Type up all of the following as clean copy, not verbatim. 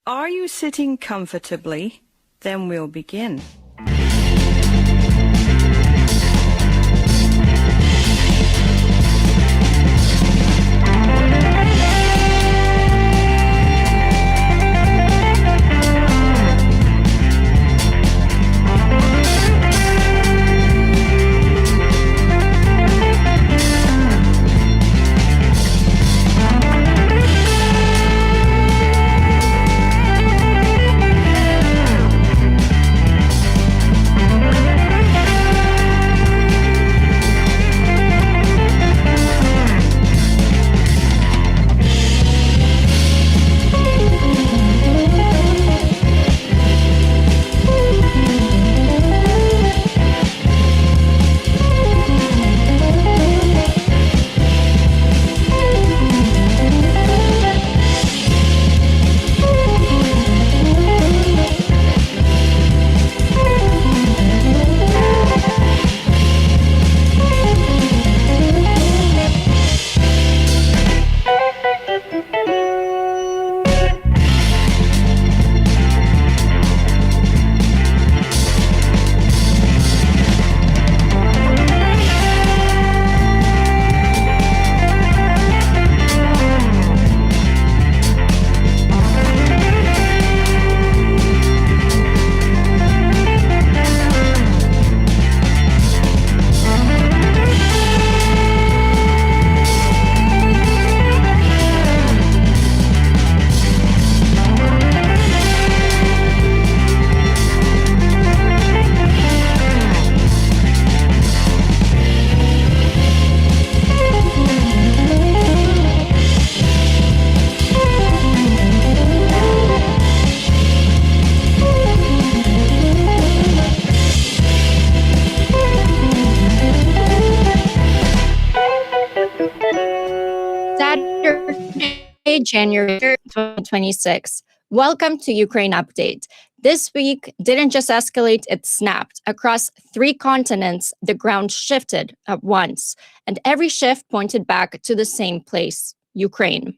Are you sitting comfortably? Then we'll begin. January 2026. Welcome to Ukraine Update. This week didn't just escalate, it snapped. Across 3 continents, the ground shifted at once, and every shift pointed back to the same place, Ukraine.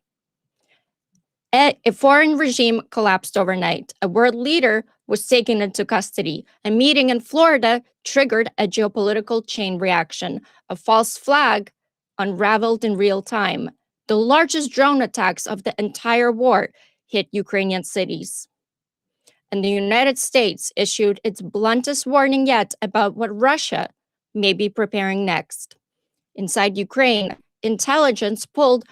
A foreign regime collapsed overnight. A world leader was taken into custody. A meeting in Florida triggered a geopolitical chain reaction. A false flag unraveled in real time. The largest drone attacks of the entire war hit Ukrainian cities. And the United States issued its bluntest warning yet about what Russia may be preparing next. Inside Ukraine, intelligence pulled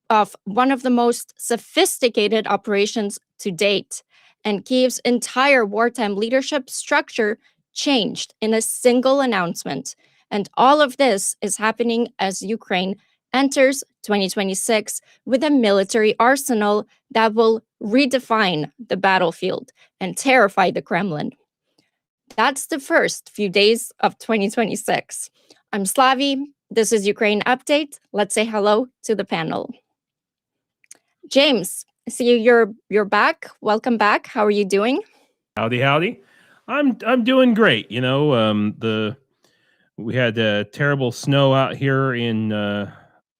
off one of the most sophisticated operations to date, and Kyiv's entire wartime leadership structure changed in a single announcement. And all of this is happening as Ukraine enters 2026 with a military arsenal that will redefine the battlefield and terrify the Kremlin. That's the first few days of 2026. I'm Slavi. This is Ukraine Update. Let's say hello to the panel. James, I see you're back. Welcome back. How are you doing? Howdy, howdy. I'm doing great. You know, we had terrible snow out here in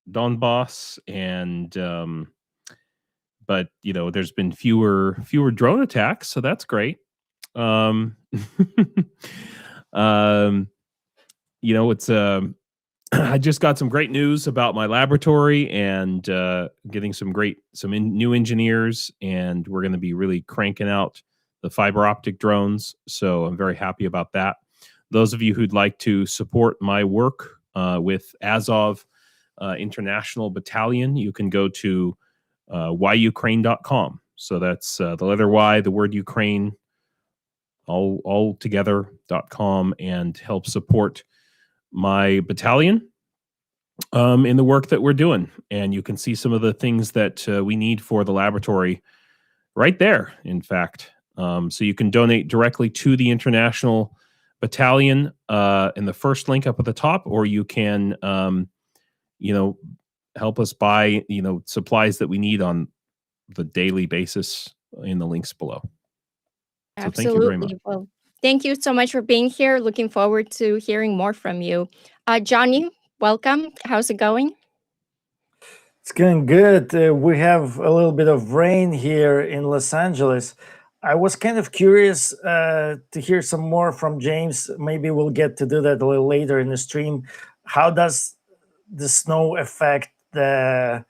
Donbass, and but you know, there's been fewer drone attacks, so that's great. You know, it's I just got some great news about my laboratory, and getting some new engineers, and we're going to be really cranking out the fiber optic drones. So I'm very happy about that. Those of you who'd like to support my work with Azov International Battalion, you can go to yukraine.com. So that's the letter Y, the word Ukraine, all together.com, and help support my battalion in the work that we're doing. And you can see some of the things that we need for the laboratory right there, in fact. So you can donate directly to the International Battalion in the first link up at the top, or you can you know, help us buy, you know, supplies that we need on the daily basis in the links below. So Absolutely. thank you very much. Well, thank you so much for being here. Looking forward to hearing more from you. Johnny, welcome. How's it going? It's going good. We have a little bit of rain here in Los Angeles. I was kind of curious to hear some more from James. Maybe we'll get to do that a little later in the stream. How does the snow affect the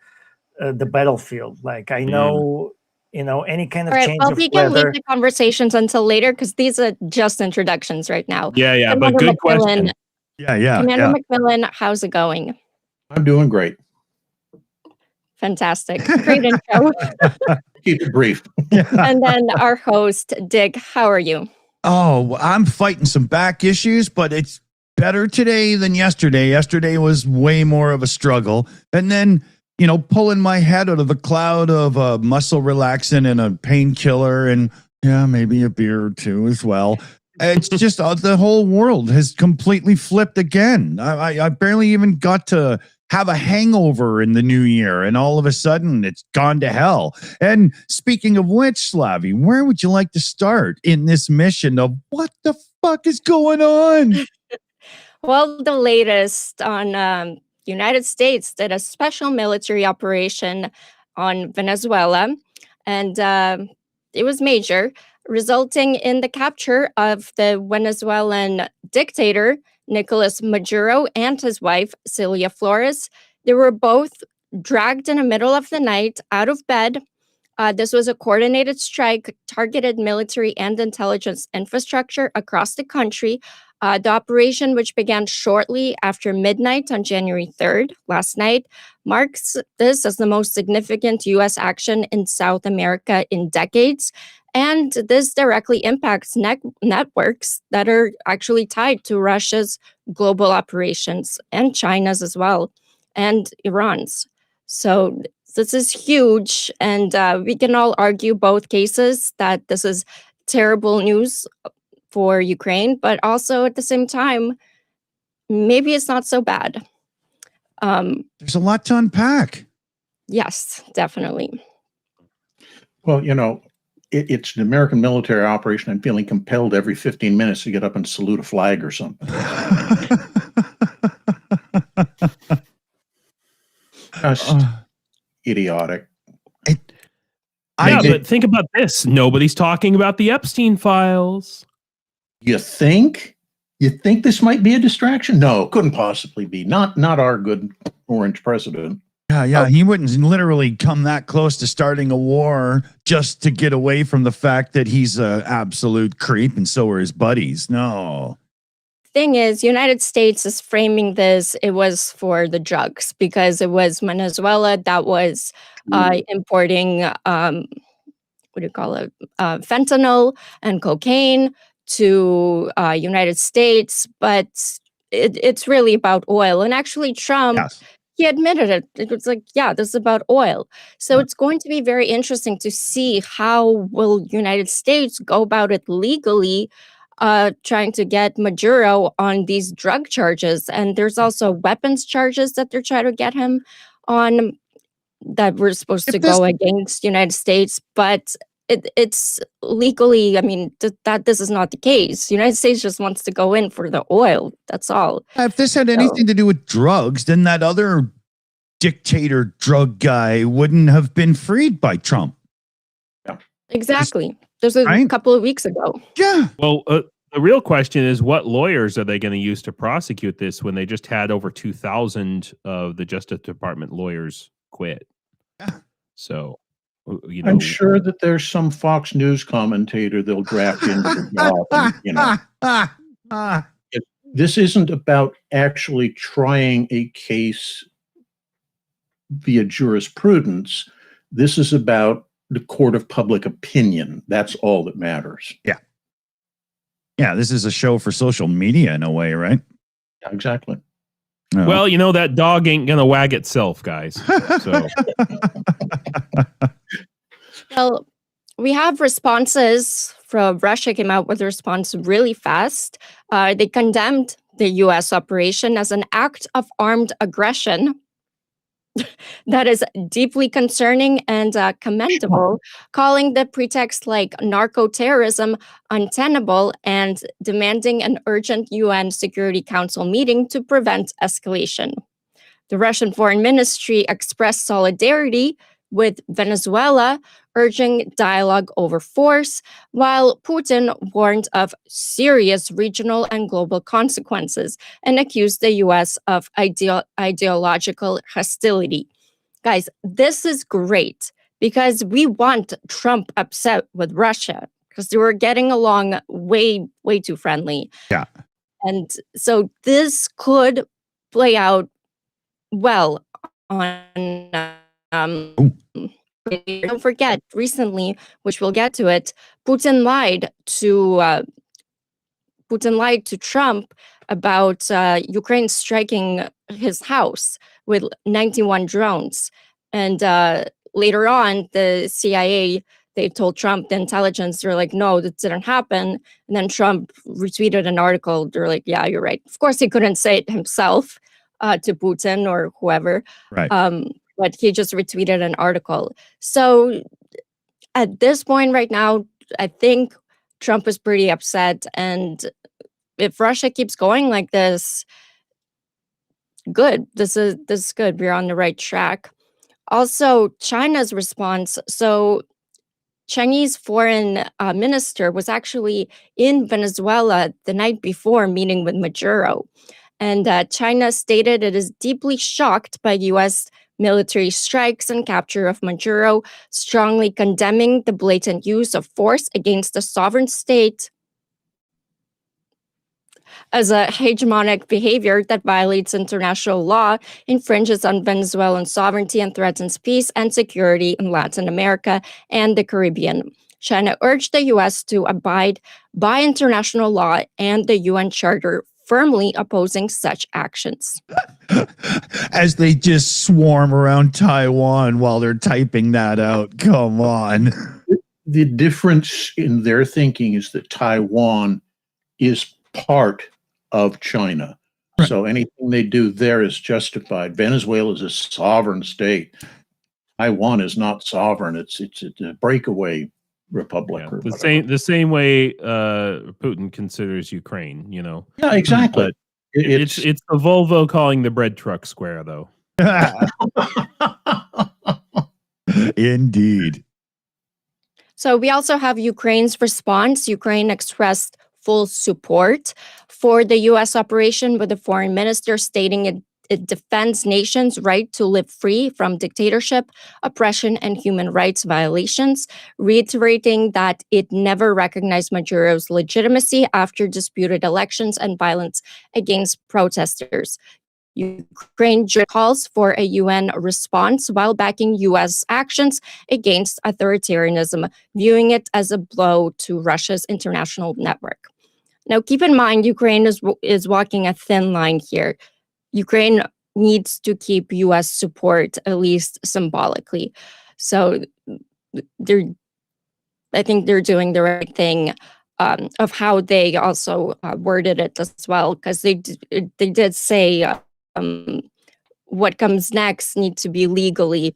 battlefield? Like, I know, any kind of All right, change well, of we can leave weather. the conversations until later because these are just introductions right now. Yeah, but Commander good McMillan, question. Commander McMillan, how's it going? I'm doing great. Fantastic. Great intro. Keep it brief. And then our host, Dick, how are you? Oh, I'm fighting some back issues, but it's better today than yesterday. Yesterday was way more of a struggle. And then, pulling my head out of the cloud of a muscle relaxant and a painkiller and maybe a beer or two as well. It's just the whole world has completely flipped again. I barely even got to have a hangover in the new year, and all of a sudden it's gone to hell. And speaking of which, Slavi, where would you like to start in this mission of what the fuck is going on? Well, the latest on United States did a special military operation on Venezuela, and it was major, resulting in the capture of the Venezuelan dictator, Nicolas Maduro, and his wife, Celia Flores. They were both dragged in the middle of the night out of bed. This was a coordinated strike, targeted military and intelligence infrastructure across the country. The operation, which began shortly after midnight on January 3rd, last night, marks this as the most significant U.S. action in South America in decades. And this directly impacts networks that are actually tied to Russia's global operations and China's as well, and Iran's. So this is huge, and we can all argue both cases that this is terrible news for Ukraine, but also at the same time, maybe it's not so bad. There's a lot to unpack. Yes, definitely. Well, it's an American military operation. I'm feeling compelled every 15 minutes to get up and salute a flag or something. Just idiotic. But think about this. Nobody's talking about the Epstein files. You think? You think this might be a distraction? No, couldn't possibly be. Not our good orange president. Yeah. He wouldn't literally come that close to starting a war just to get away from the fact that he's an absolute creep and so are his buddies. No. Thing is, United States is framing this, it was for the drugs because it was Venezuela that was importing, fentanyl and cocaine to United States, but it's really about oil. And actually Trump, he admitted it. It was like, this is about oil. So it's going to be very interesting to see how will United States go about it legally, trying to get Maduro on these drug charges. And there's also weapons charges that they're trying to get him on that were supposed to go against United States. But it's legally, that this is not the case. United States just wants to go in for the oil. That's all. If this had anything to do with drugs, then that other dictator drug guy wouldn't have been freed by Trump. Yeah. Exactly. This was a couple of weeks ago. Yeah. Well, the real question is, what lawyers are they going to use to prosecute this when they just had over 2,000 of the Justice Department lawyers quit? Yeah. So, I'm sure that there's some Fox News commentator they'll draft into the job. This isn't about actually trying a case via jurisprudence. This is about the court of public opinion. That's all that matters. Yeah. Yeah, this is a show for social media in a way, right? Yeah, exactly. No. Well, that dog ain't going to wag itself, guys. So. Well, we have responses from Russia came out with a response really fast. They condemned the U.S. operation as an act of armed aggression that is deeply concerning and commendable, calling the pretext like narco-terrorism untenable and demanding an urgent UN Security Council meeting to prevent escalation. The Russian Foreign Ministry expressed solidarity with Venezuela, urging dialogue over force, while Putin warned of serious regional and global consequences and accused the US of ideological hostility. Guys, this is great because we want Trump upset with Russia because they were getting along way too friendly. Yeah. And so this could play out well on don't forget, recently, which we'll get to it, Putin lied to Trump about Ukraine striking his house with 91 drones. And later on, the CIA, they told Trump, the intelligence, they're like, no, that didn't happen. And then Trump retweeted an article. They're like, yeah, you're right. Of course, he couldn't say it himself to Putin or whoever. Right. But he just retweeted an article. So at this point right now, I think Trump is pretty upset. And if Russia keeps going like this, good. This is good. We're on the right track. Also, China's response. So Chinese foreign minister was actually in Venezuela the night before meeting with Maduro. And China stated it is deeply shocked by U.S. military strikes and capture of Maduro, strongly condemning the blatant use of force against a sovereign state as a hegemonic behavior that violates international law, infringes on Venezuelan sovereignty, and threatens peace and security in Latin America and the Caribbean. China urged the U.S. to abide by international law and the UN Charter, firmly opposing such actions. As they just swarm around Taiwan while they're typing that out. Come on. The difference in their thinking is that Taiwan is part of China. Right. So anything they do there is justified. Venezuela is a sovereign state. Taiwan is not sovereign. It's a breakaway republic. Yeah, or the whatever. same way Putin considers Ukraine, you know. Yeah, exactly. But it's the Volvo calling the bread truck square, though. Indeed. So we also have Ukraine's response. Ukraine expressed full support for the U.S. operation, with the foreign minister stating it defends nations' right to live free from dictatorship, oppression, and human rights violations, reiterating that it never recognized Maduro's legitimacy after disputed elections and violence against protesters. Ukraine calls for a UN response while backing U.S. actions against authoritarianism, viewing it as a blow to Russia's international network. Now, keep in mind, Ukraine is walking a thin line here. Ukraine needs to keep U.S. support, at least symbolically. So I think they're doing the right thing of how they also worded it as well, because they did say what comes next needs to be legally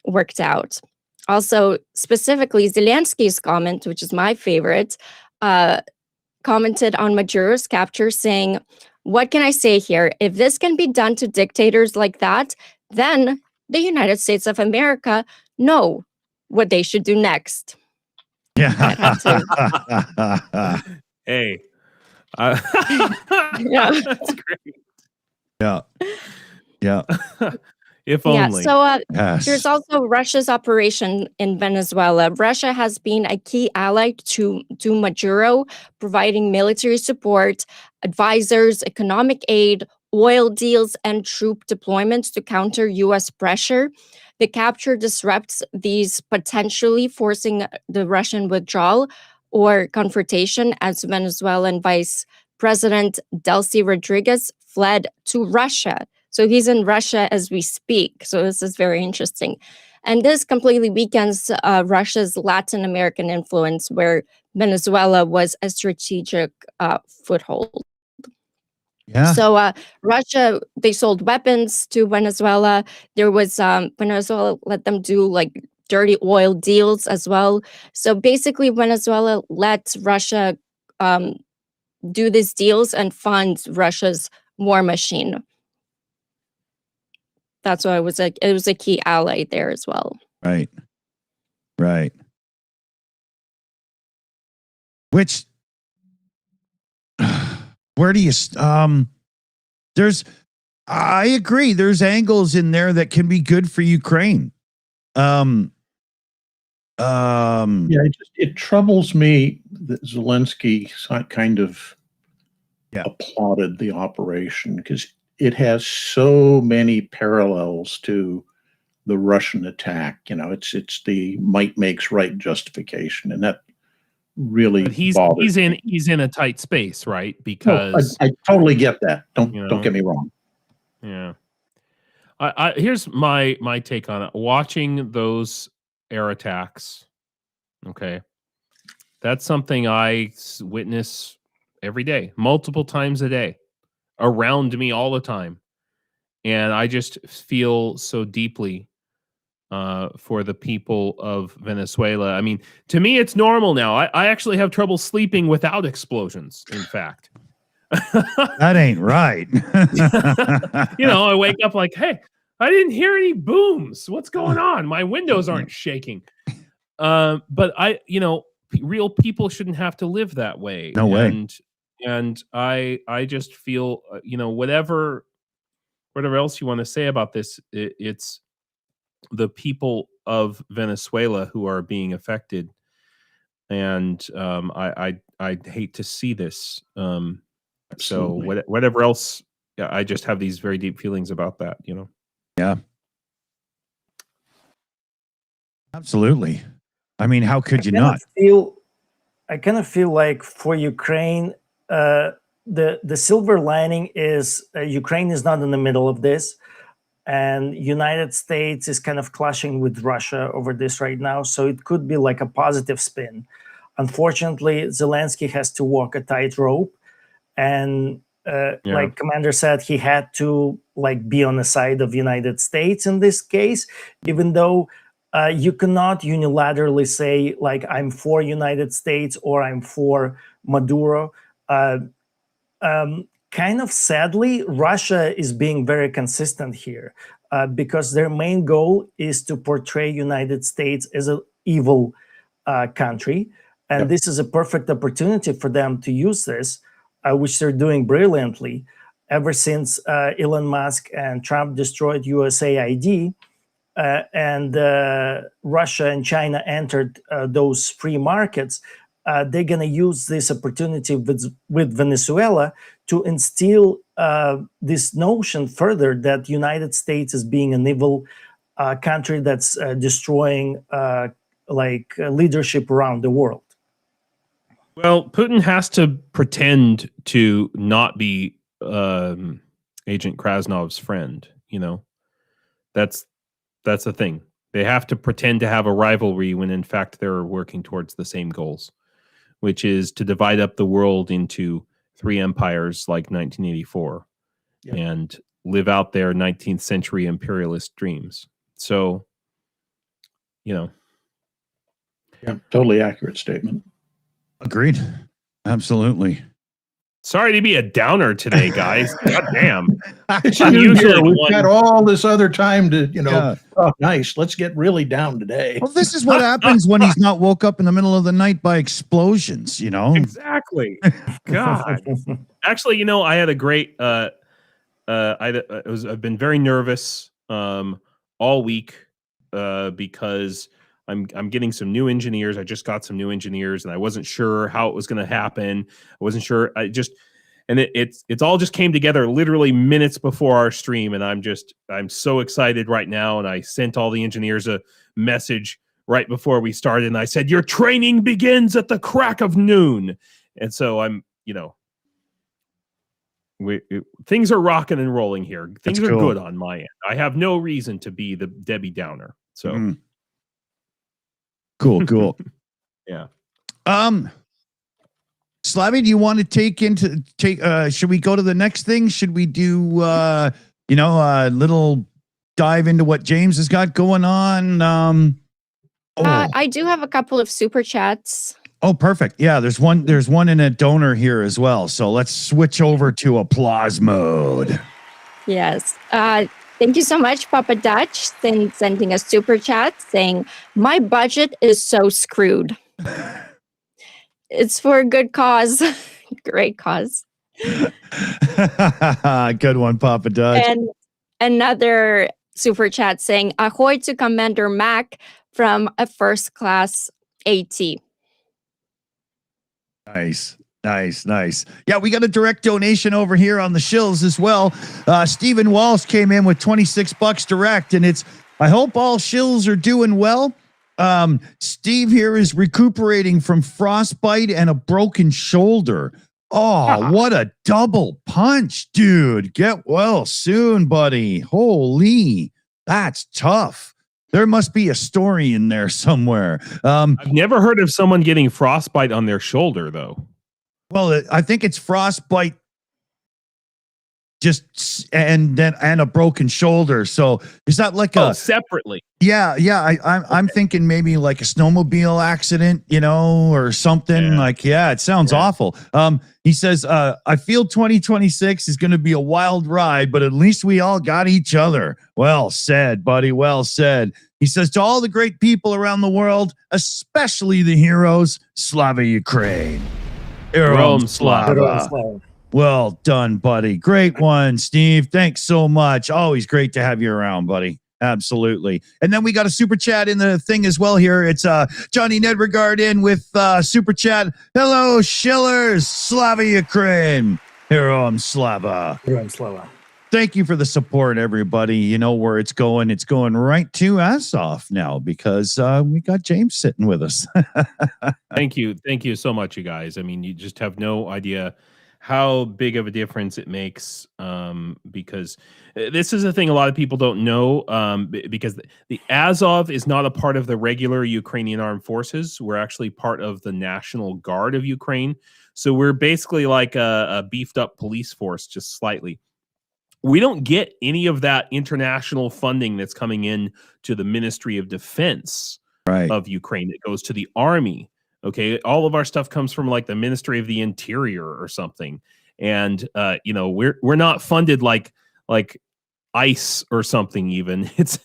worked out. Also, specifically, Zelensky's comment, which is my favorite, commented on Maduro's capture, saying, "What can I say here? If this can be done to dictators like that, then the United States of America know what they should do next." Yeah. Hey. Yeah. That's great. Yeah. Yeah. If only. So Yes. there's also Russia's operation in Venezuela. Russia has been a key ally to Maduro, providing military support, advisors, economic aid, oil deals, and troop deployments to counter U.S. pressure. The capture disrupts these, potentially forcing the Russian withdrawal or confrontation, as Venezuelan Vice President Delcy Rodriguez fled to Russia. So he's in Russia as we speak. So this is very interesting. And this completely weakens Russia's Latin American influence, where Venezuela was a strategic foothold. Yeah. So Russia, they sold weapons to Venezuela. There was Venezuela let them do like dirty oil deals as well. So basically, Venezuela let Russia do these deals and fund Russia's war machine. That's why it was a key ally there as well. Right. Right. Which, where do you, I agree. There's angles in there that can be good for Ukraine. Yeah, it troubles me that Zelensky kind of applauded the operation because it has so many parallels to the Russian attack. You know, it's the might makes right justification, and that really But he's in a tight space, right? Because I totally get that. Don't get me wrong. Yeah. Here's my take on it. Watching those air attacks, okay, that's something I witness every day, multiple times a day, around me all the time, and I just feel so deeply for the people of Venezuela. I mean, to me, it's normal now. I actually have trouble sleeping without explosions, in fact. That ain't right. I wake up like, hey, I didn't hear any booms. What's going on? My windows aren't shaking. But real people shouldn't have to live that way. No way. And I just feel, whatever else you want to say about this, it's the people of Venezuela who are being affected. And I hate to see this. So whatever else, I just have these very deep feelings about that, Yeah. Absolutely. I mean, how could you not? I kind of feel like for Ukraine, the silver lining is Ukraine is not in the middle of this, and United States is kind of clashing with Russia over this right now. So it could be like a positive spin. Unfortunately, Zelensky has to walk a tightrope, and like Commander said, he had to be on the side of United States in this case, even though you cannot unilaterally say I'm for United States or I'm for Maduro. Kind of sadly, Russia is being very consistent here because their main goal is to portray United States as an evil country. And this is a perfect opportunity for them to use this, which they're doing brilliantly. Ever since Elon Musk and Trump destroyed USAID and Russia and China entered those free markets, they're going to use this opportunity with Venezuela to instill this notion further that United States is being an evil country that's destroying leadership around the world. Well, Putin has to pretend to not be Agent Krasnov's friend. That's the thing. They have to pretend to have a rivalry when in fact they're working towards the same goals, which is to divide up the world into 3 empires like 1984 and live out their 19th century imperialist dreams. So, Yeah, totally accurate statement. Agreed. Absolutely. Sorry to be a downer today, guys. God damn. We've got all this other time to, oh, nice. Let's get really down today. Well, this is what happens when he's not woke up in the middle of the night by explosions, Exactly. God. Actually, I had a great, I've been very nervous all week because I'm getting some new engineers. I just got some new engineers and I wasn't sure how it was going to happen. I wasn't sure. It's all just came together literally minutes before our stream. And I'm so excited right now. And I sent all the engineers a message right before we started. And I said, your training begins at the crack of noon. And so I'm, things are rocking and rolling here. Things are good on my end. I have no reason to be the Debbie Downer. So Cool. Yeah. Slavy, do you want to should we go to the next thing? Should we do a little dive into what James has got going on? I do have a couple of super chats. Oh, perfect. Yeah, there's one in a donor here as well. So let's switch over to applause mode. Yes. Thank you so much, Papa Dutch, sending a super chat saying, my budget is so screwed. It's for a good cause. Great cause. Good one, Papa Dutch. And another super chat saying, ahoy to Commander Mac from a first class AT. Nice. Yeah, we got a direct donation over here on the Shills as well. Stephen Walsh came in with $26 direct, and I hope all Shills are doing well. Steve here is recuperating from frostbite and a broken shoulder. Oh, what a double punch, dude. Get well soon, buddy. Holy, that's tough. There must be a story in there somewhere. I've never heard of someone getting frostbite on their shoulder, though. Well, I think it's frostbite and a broken shoulder. So is that like separately? Yeah. I'm thinking maybe like a snowmobile accident, or something. It sounds awful. He says, I feel 2026 is going to be a wild ride, but at least we all got each other. Well said, buddy. Well said. He says, to all the great people around the world, especially the heroes, Slava Ukraine. Rome Slava. Well done, buddy. Great one, Steve. Thanks so much. Always great to have you around, buddy. Absolutely. And then we got a super chat in the thing as well here. It's Johnny Nedregard in with super chat. Hello, Shillers. Slava Ukraine. Heroam Slava. Heroam Slava. Thank you for the support, everybody. You know where it's going. It's going right to Assoff now because we got James sitting with us. Thank you. Thank you so much, you guys. I mean, you just have no idea how big of a difference it makes, because this is a thing a lot of people don't know, because the Azov is not a part of the regular Ukrainian armed forces. We're actually part of the National Guard of Ukraine. So we're basically like a beefed up police force, just slightly. We don't get any of that international funding that's coming in to the Ministry of Defense of Ukraine. It goes to the army. Okay, all of our stuff comes from like the Ministry of the Interior or something, and we're not funded like ICE or something. Even it's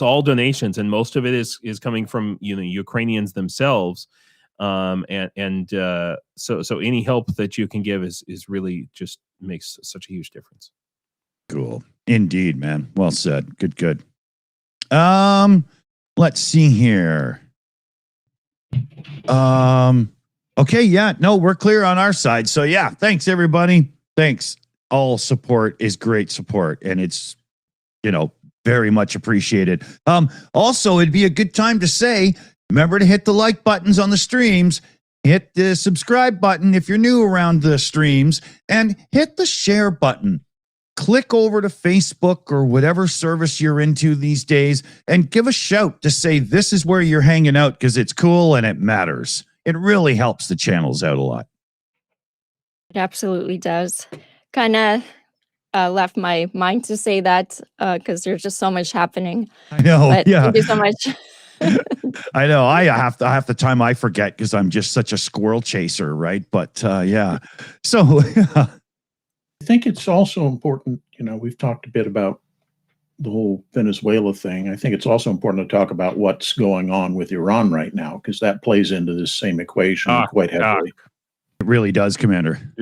all donations, and most of it is coming from Ukrainians themselves. So any help that you can give is really just makes such a huge difference. Cool, indeed, man. Well said. Good. Let's see here. Okay, yeah, no, we're clear on our side. So yeah, thanks everybody. Thanks. All support is great support, and it's very much appreciated. Also, it'd be a good time to say, remember to hit the like buttons on the streams, hit the subscribe button if you're new around the streams, and hit the share button. Click over to Facebook or whatever service you're into these days and give a shout to say this is where you're hanging out because it's cool and it matters. It really helps the channels out a lot. It absolutely does. Kind of left my mind to say that because there's just so much happening. I know. But thank you so much. I know. I have the time I forget because I'm just such a squirrel chaser, right? But yeah. So I think it's also important, we've talked a bit about the whole Venezuela thing. I think it's also important to talk about what's going on with Iran right now, because that plays into this same equation quite heavily. It really does, Commander.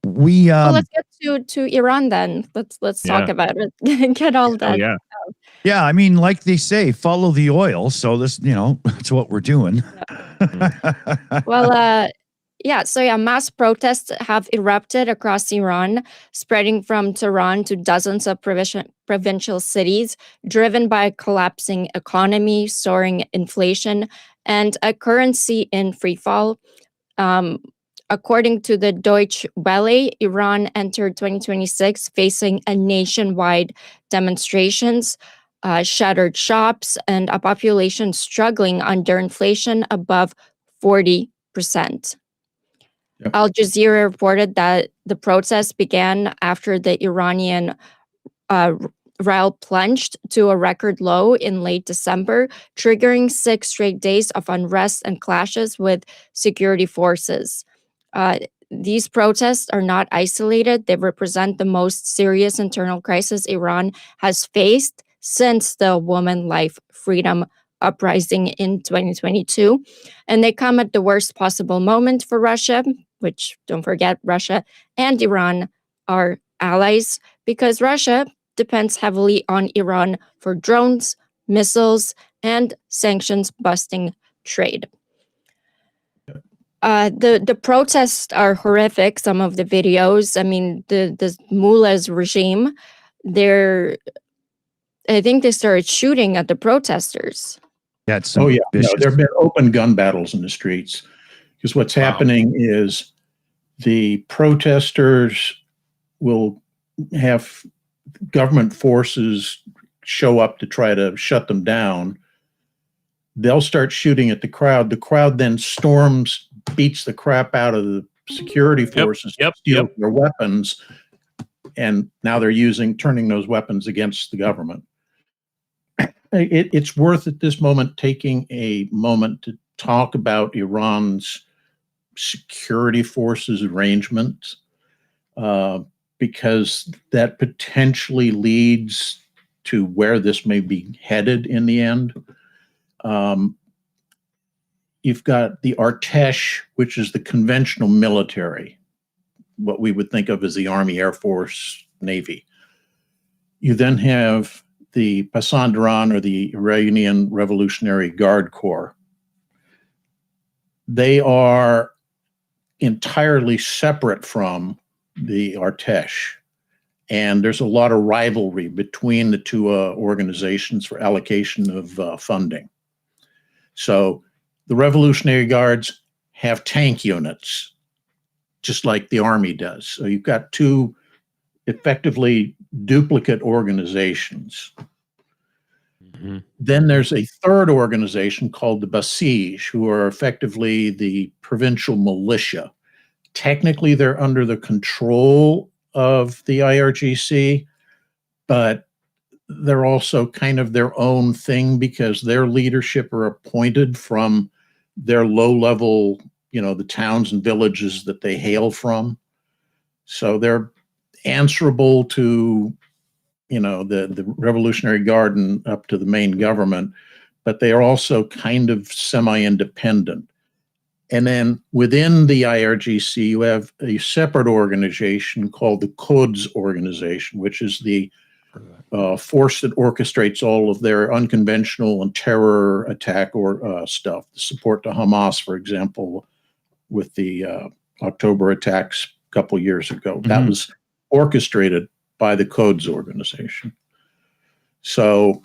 We let's get to Iran then. Let's talk about it. Get all that. Yeah, I mean, like they say, follow the oil. So this, that's what we're doing. Well, mass protests have erupted across Iran, spreading from Tehran to dozens of provincial cities, driven by a collapsing economy, soaring inflation, and a currency in freefall. According to the Deutsche Welle, Iran entered 2026 facing a nationwide demonstrations, shuttered shops, and a population struggling under inflation above 40%. Al Jazeera reported that the protests began after the Iranian rial plunged to a record low in late December, triggering 6 straight days of unrest and clashes with security forces. these protests are not isolated. They represent the most serious internal crisis Iran has faced since the Woman Life Freedom uprising in 2022. And they come at the worst possible moment for Russia, which, don't forget, Russia and Iran are allies, because Russia depends heavily on Iran for drones, missiles, and sanctions-busting trade. The protests are horrific. Some of the videos, I mean, the mullahs regime, I think they started shooting at the protesters. That's Oh yeah, no, vicious. there have been open gun battles in the streets, because what's happening is the protesters will have government forces show up to try to shut them down. They'll start shooting at the crowd. The crowd then storms, beats the crap out of the security forces, steals their weapons, and now they're turning those weapons against the government. It's worth at this moment taking a moment to talk about Iran's security forces arrangements, because that potentially leads to where this may be headed in the end. You've got the Artesh, which is the conventional military, what we would think of as the Army, Air Force, Navy. You then have the Passandaran, or the Iranian Revolutionary Guard Corps. They are entirely separate from the Artesh, and there's a lot of rivalry between the two organizations for allocation of funding. So the Revolutionary Guards have tank units, just like the Army does. So you've got two effectively duplicate organizations. Mm-hmm. Then there's a third organization called the Basij, who are effectively the provincial militia. Technically, they're under the control of the IRGC, but they're also kind of their own thing, because their leadership are appointed from their low-level, the towns and villages that they hail from. So they're answerable to, the Revolutionary Guard and up to the main government, but they are also kind of semi-independent. And then within the IRGC, you have a separate organization called the Quds organization, which is the force that orchestrates all of their unconventional and terror attack or stuff. The support to Hamas, for example, with the October attacks a couple years ago. Mm-hmm. That was orchestrated by the Quds organization. So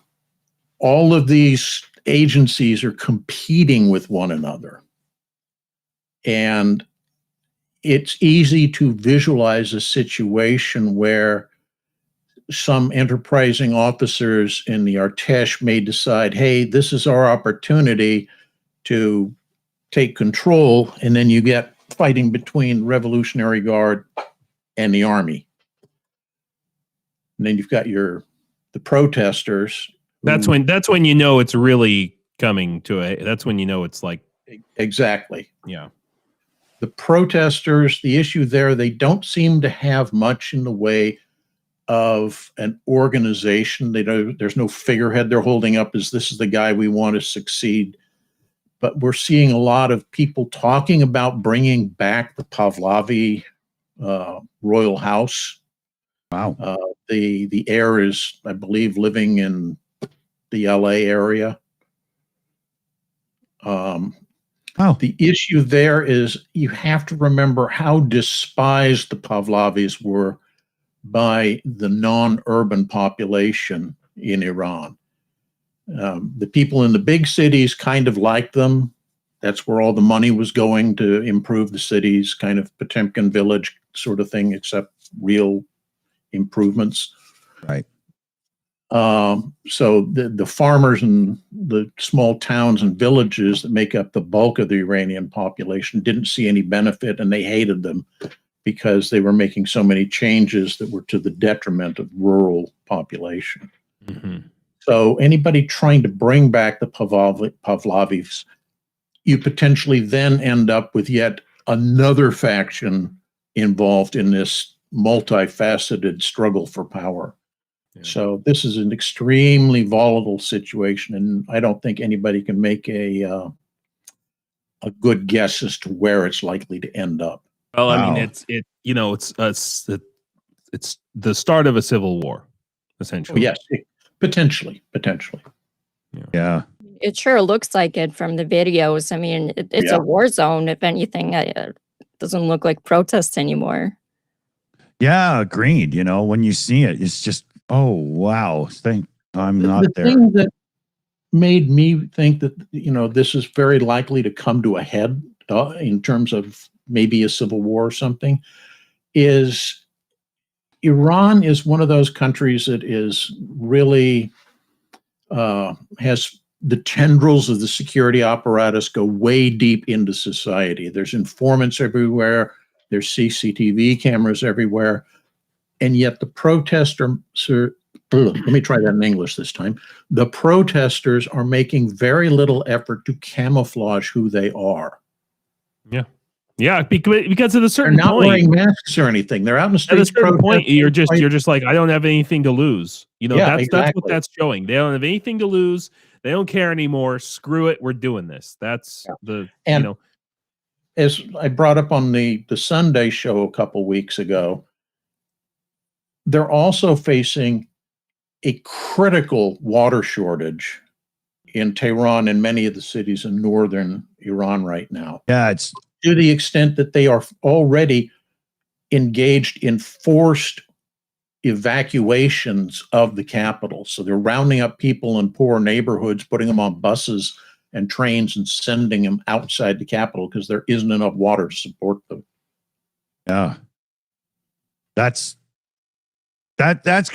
all of these agencies are competing with one another. And it's easy to visualize a situation where some enterprising officers in the Artesh may decide, hey, this is our opportunity to take control, and then you get fighting between Revolutionary Guard and the Army. And then you've got the protesters. That's when it's really coming to that's when it's like. Exactly. Yeah. The protesters, the issue there, they don't seem to have much in the way of an organization. There's no figurehead they're holding up as this is the guy we want to succeed. But we're seeing a lot of people talking about bringing back the Pahlavi royal house. Wow. The heir is, I believe, living in the LA area. The issue there is you have to remember how despised the Pahlavis were by the non-urban population in Iran. The people in the big cities kind of liked them. That's where all the money was going, to improve the cities, kind of Potemkin village sort of thing, except real improvements. Right. So the farmers and the small towns and villages that make up the bulk of the Iranian population didn't see any benefit, and they hated them because they were making so many changes that were to the detriment of rural population. Mm-hmm. So anybody trying to bring back the Pahlavis, you potentially then end up with yet another faction involved in this multifaceted struggle for power. Yeah. So this is an extremely volatile situation, and I don't think anybody can make a good guess as to where it's likely to end up. Well, I mean, Wow. it's the start of a civil war, essentially. Yes, potentially. Yeah. It sure looks like it from the videos. I mean, it's Yeah. a war zone. If anything, it doesn't look like protests anymore. Yeah, agreed. You know, when you see it, it's just, oh wow. Thank I'm not The there. thing that made me think that this is very likely to come to a head in terms of maybe a civil war or something is Iran is one of those countries that is really has the tendrils of the security apparatus go way deep into society. There's informants everywhere. There's CCTV cameras everywhere. And yet the protesters, let me try that in English this time. The protesters are making very little effort to camouflage who they are. Yeah, because at a They're certain not point, wearing masks or anything. They're out in the at a streets certain point, protesting. you're just like, I don't have anything to lose. Yeah, that's exactly. what that's showing. They don't have anything to lose. They don't care anymore. Screw it. We're doing this. That's And as I brought up on the Sunday show a couple weeks ago, they're also facing a critical water shortage in Tehran and many of the cities in northern Iran right now, Yeah, it's to the extent that they are already engaged in forced evacuations of the capital. So they're rounding up people in poor neighborhoods, putting them on buses and trains and sending them outside the capital because there isn't enough water to support them. yeah. That's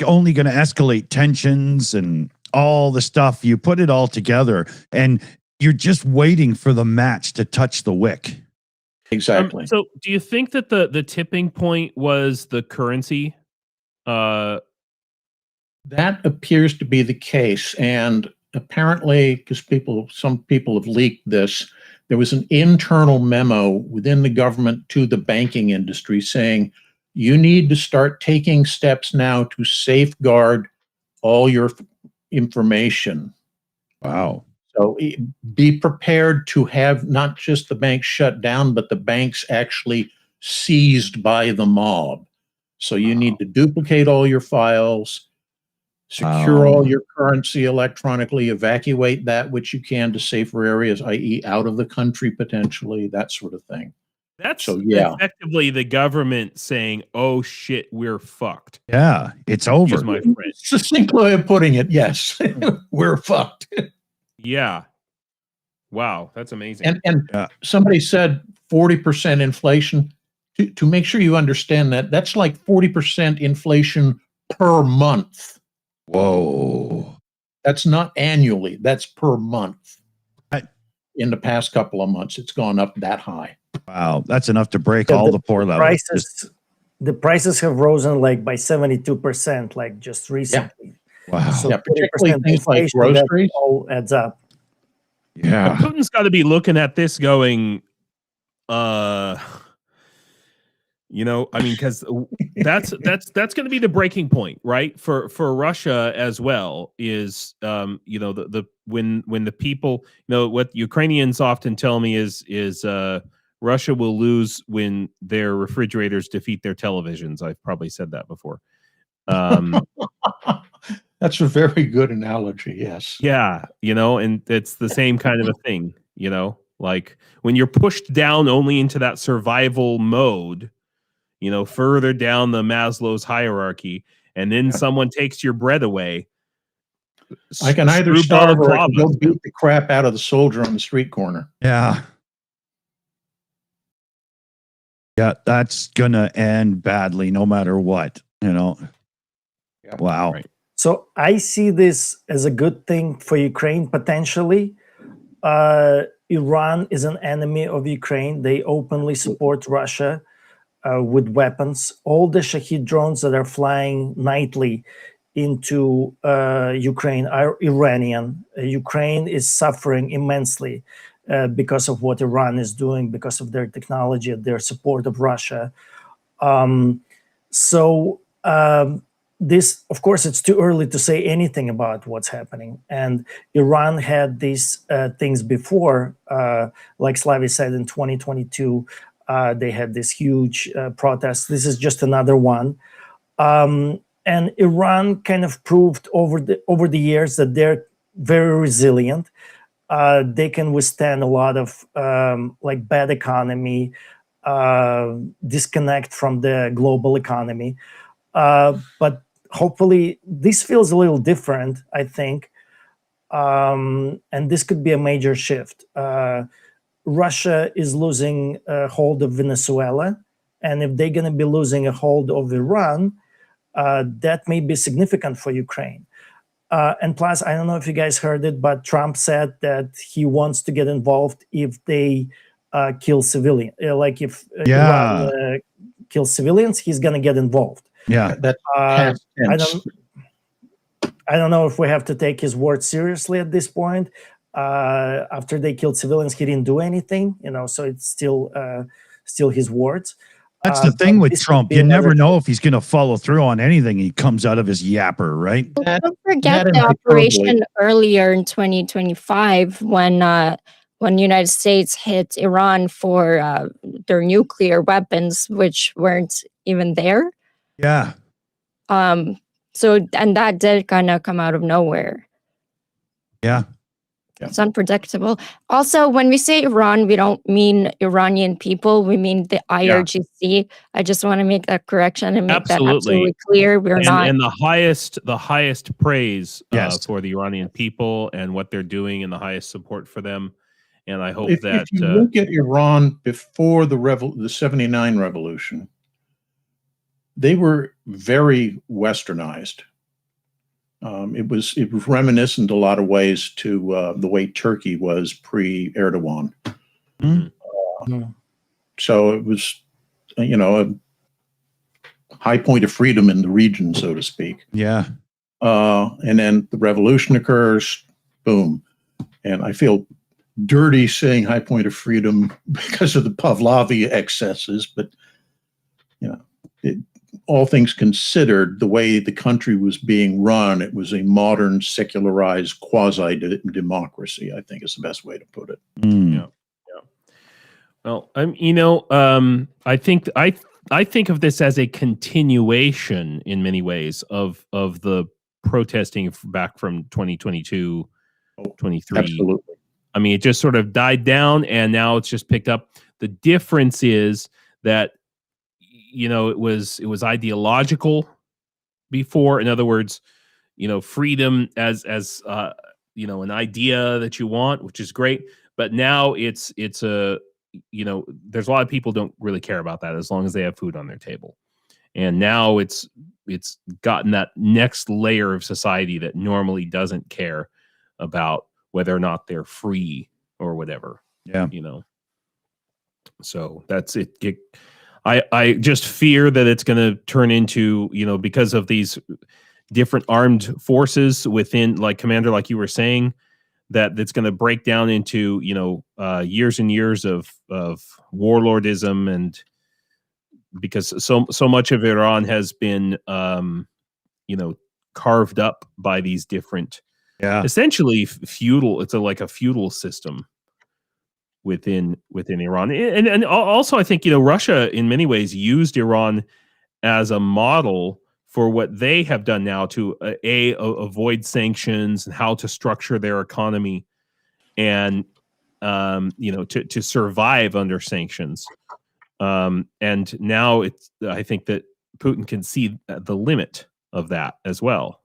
only going to escalate tensions and all the stuff. You put it all together and you're just waiting for the match to touch the wick. Exactly. So do you think that the tipping point was the currency? That appears to be the case. And apparently, because some people have leaked this, there was an internal memo within the government to the banking industry saying, you need to start taking steps now to safeguard all your information. Wow. So be prepared to have not just the banks shut down, but the banks actually seized by the mob. So you need to duplicate all your files, secure all your currency electronically, evacuate that which you can to safer areas, i.e. out of the country potentially, that sort of thing. That's effectively the government saying, "Oh shit, we're fucked." Yeah, it's over. Here's my friend. Succinct way of putting it, yes, we're fucked. Yeah. Wow, that's amazing. And somebody said 40% inflation. To make sure you understand that, that's like 40% inflation per month. Whoa. That's not annually, that's per month. In the past couple of months, it's gone up that high. Wow, that's enough to break all the poor levels. The prices have risen like by 72%, like just recently. Wow. So Yeah, particularly 40% things like inflation, that groceries. all adds up. Yeah. Putin's got to be looking at this going, I mean, because that's going to be the breaking point, right? For Russia as well is, when the people, what Ukrainians often tell me is Russia will lose when their refrigerators defeat their televisions. I've probably said that before. That's a very good analogy. Yes. Yeah. And it's the same kind of a thing, like when you're pushed down only into that survival mode, further down the Maslow's hierarchy, and then someone takes your bread away. I can either starve or I can go beat the crap out of the soldier on the street corner. Yeah. Yeah, that's gonna end badly no matter what, Yeah. Wow. Right. So I see this as a good thing for Ukraine potentially. Iran is an enemy of Ukraine. They openly support Russia with weapons. All the Shahid drones that are flying nightly into Ukraine are Iranian. Ukraine is suffering immensely because of what Iran is doing, because of their technology, their support of Russia. So this, of course, it's too early to say anything about what's happening. And Iran had these things before, like Slavi said, in 2022, they had this huge protest. This is just another one. And Iran kind of proved over the years that they're very resilient. They can withstand a lot of like bad economy, disconnect from the global economy. But hopefully this feels a little different, I think. And this could be a major shift. Russia is losing a hold of Venezuela. And if they're going to be losing a hold of Iran, that may be significant for Ukraine. And plus, I don't know if you guys heard it, but Trump said that he wants to get involved if they kill civilians. Like if Iran kills civilians, he's going to get involved. Yeah, That's past tense. I don't know if we have to take his word seriously at this point. After they killed civilians, he didn't do anything, so it's still his words. That's the thing with Trump. You never know if he's going to follow through on anything he comes out of his yapper, right? Don't forget the operation earlier in 2025 when the United States hit Iran for their nuclear weapons, which weren't even there. Yeah. So, and that did kind of come out of nowhere. Yeah. It's unpredictable. Also, when we say Iran, we don't mean Iranian people. We mean the IRGC. Yeah. I just want to make that correction and make that absolutely clear. We're not. And the highest praise for the Iranian people and what they're doing, and the highest support for them. And I hope that if you look at Iran before the 79 revolution, they were very westernized. It was reminiscent in a lot of ways to the way Turkey was pre-Erdogan. So it was, a high point of freedom in the region, so to speak. Yeah. And then the revolution occurs, boom. And I feel dirty saying high point of freedom because of the Pahlavi excesses, but, all things considered, the way the country was being run, it was a modern, secularized quasi-democracy, I think is the best way to put it. Yeah. Well, I think of this as a continuation in many ways of the protesting back from 2022, 23. Absolutely. I mean, it just sort of died down and now it's just picked up. The difference is that it was ideological before. In other words, freedom as an idea that you want, which is great. But now it's a, there's a lot of people don't really care about that as long as they have food on their table. And now it's gotten that next layer of society that normally doesn't care about whether or not they're free or whatever. Yeah. So that's it. I just fear that it's going to turn into, because of these different armed forces within, like Commander, like you were saying, that's going to break down into, years and years of warlordism, and because so much of Iran has been, carved up by these different, essentially feudal. It's like a feudal system within Iran, and also I think Russia in many ways used Iran as a model for what they have done now to avoid sanctions and how to structure their economy, and to survive under sanctions. And now I think that Putin can see the limit of that as well.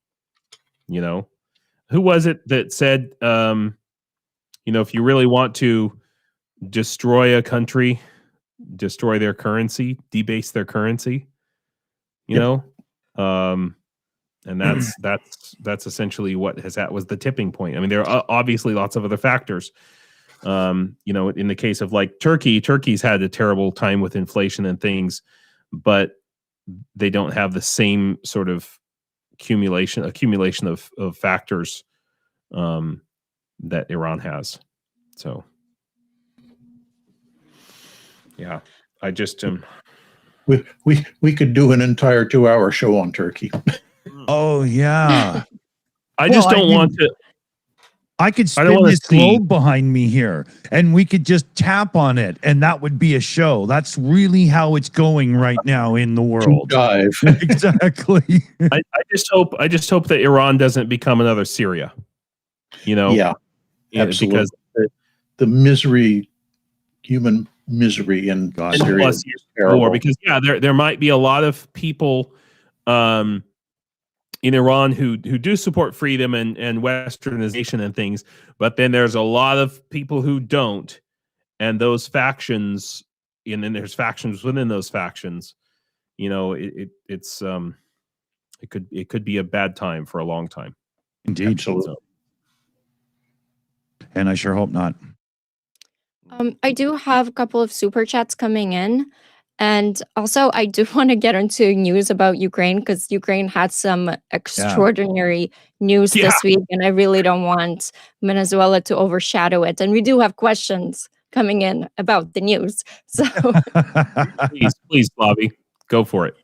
Who was it that said, if you really want to destroy a country, destroy their currency, debase their currency, and that's essentially what was the tipping point. I mean, there are obviously lots of other factors. In the case of like Turkey's had a terrible time with inflation and things, but they don't have the same sort of accumulation of factors that Iran has. So yeah, I just We could do an entire 2-hour show on Turkey. Oh yeah. I just don't want to. I could I don't spin wanna this see- globe behind me here, and we could just tap on it, and that would be a show. That's really how it's going right now in the world. Dive. Exactly. I just hope that Iran doesn't become another Syria. You know, Yeah, absolutely. because the misery, human misery in God. Syria plus is years of terrible. war. Because there might be a lot of people in Iran who do support freedom and westernization and things, but then there's a lot of people who don't, and those factions, and then there's factions within those factions. You know, it could be a bad time for a long time. Indeed. Absolutely. And I sure hope not. I do have a couple of super chats coming in. And also, I do want to get into news about Ukraine because Ukraine had some extraordinary news Yeah. this week, and I really don't want Venezuela to overshadow it. And we do have questions coming in about the news. So, Please, Bobby, go for it.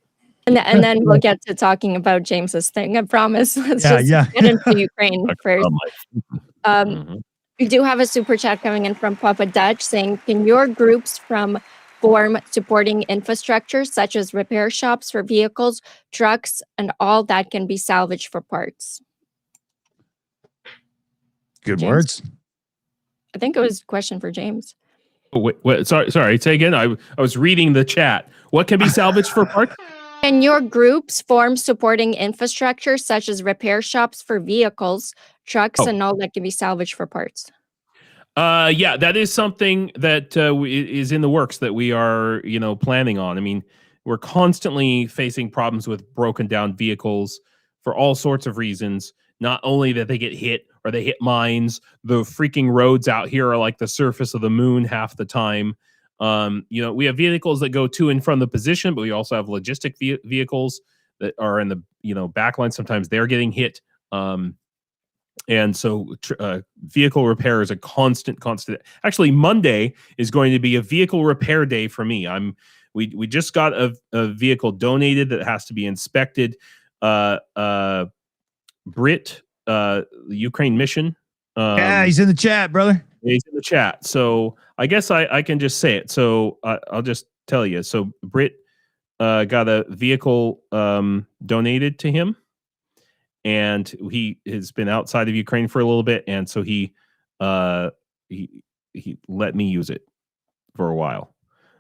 and then we'll get to talking about James's thing. I promise. Let's Yeah, just yeah. get into Ukraine first. Mhm. We do have a super chat coming in from Papa Dutch saying, can your groups form supporting infrastructure such as repair shops for vehicles, trucks, and all that can be salvaged for parts? Good James? words. I think it was a question for James. Oh, wait, sorry. Say again. I was reading the chat. What can be salvaged for parts? Can your groups form supporting infrastructure such as repair shops for vehicles, trucks, and all that can be salvaged for parts? Yeah, that is something that is in the works that we are, planning on. I mean, we're constantly facing problems with broken down vehicles for all sorts of reasons. Not only that they get hit or they hit mines, the freaking roads out here are like the surface of the moon half the time. We have vehicles that go to and from the position, but we also have logistic vehicles that are in the, backline. Sometimes they're getting hit. And so vehicle repair is a constant. Actually, Monday is going to be a vehicle repair day for me. We just got a vehicle donated that has to be inspected. Brit, the Ukraine mission. Yeah, he's in the chat, brother. He's in the chat. So I guess I can just say it. So I'll just tell you. So Brit got a vehicle donated to him. And he has been outside of Ukraine for a little bit, and so he let me use it for a while.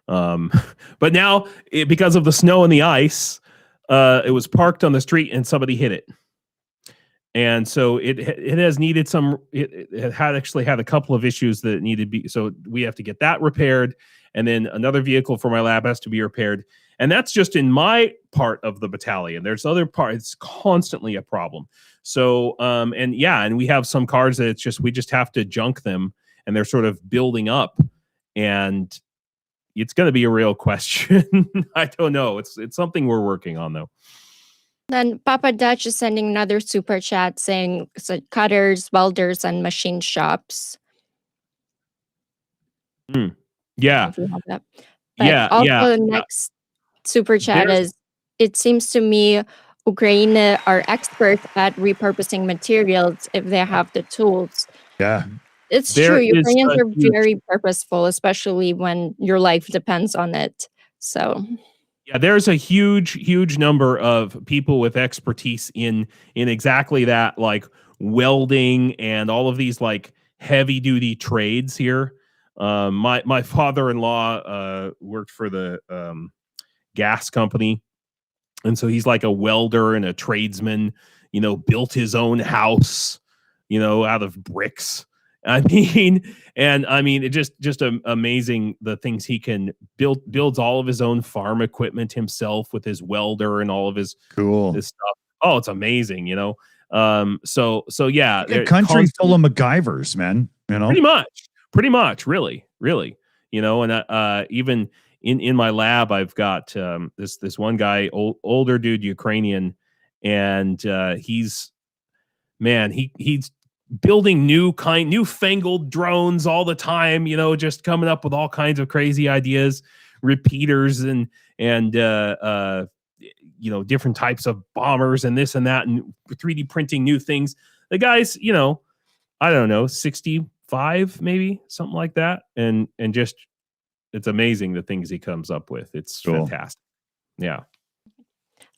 But now, because of the snow and the ice, it was parked on the street, and somebody hit it. And so it has needed some. It had actually had a couple of issues that needed to be. So we have to get that repaired, and then another vehicle for my lab has to be repaired. And that's just in my part of the battalion. There's other parts. It's constantly a problem. So, and we have some cars that we just have to junk them, and they're sort of building up, and it's going to be a real question. I don't know. It's something we're working on, though. Then Papa Dutch is sending another super chat saying cutters, welders, and machine shops. Yeah. If you have that. Yeah. Also, next super chat is, it seems to me Ukraine are experts at repurposing materials if they have the tools. Yeah. It's true. Ukrainians are very purposeful, especially when your life depends on it. So yeah, there's a huge number of people with expertise in exactly that, like welding and all of these like heavy duty trades here. My father-in-law worked for the gas company, and so he's like a welder and a tradesman, built his own house, out of bricks. It's just amazing the things he can builds all of his own farm equipment himself with his welder and all of his this stuff. Oh, it's amazing, So yeah, a country full of MacGyvers, man. Pretty much, really, and even in my lab, I've got this one guy, older dude, Ukrainian, and he's building newfangled drones all the time, just coming up with all kinds of crazy ideas, repeaters, and and different types of bombers and this and that, and 3D printing new things. The guy's, I don't know, 65 maybe, something like that, and just it's amazing the things he comes up with. It's fantastic. Yeah.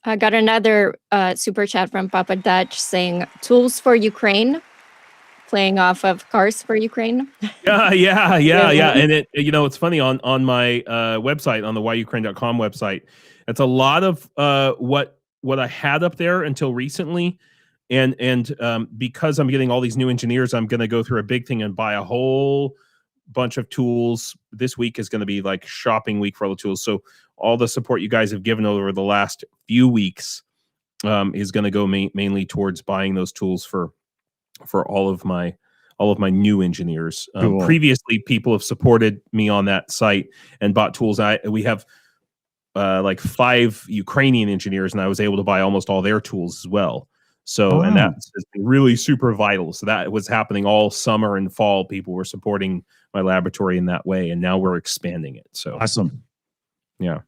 I got another super chat from Papa Dutch saying tools for Ukraine, playing off of Cars for Ukraine. Yeah. And it, it's funny on my website, on the whyukraine.com website. It's a lot of what I had up there until recently, and because I'm getting all these new engineers, I'm going to go through a big thing and buy a whole bunch of tools. This week is going to be like shopping week for all the tools. So all the support you guys have given over the last few weeks is going to go mainly towards buying those tools for all of my new engineers. Cool. Previously, people have supported me on that site and bought tools. We have like 5 Ukrainian engineers, and I was able to buy almost all their tools as well. So, and that's really super vital. So that was happening all summer and fall. People were supporting my laboratory in that way, and now we're expanding it. So awesome. Yeah.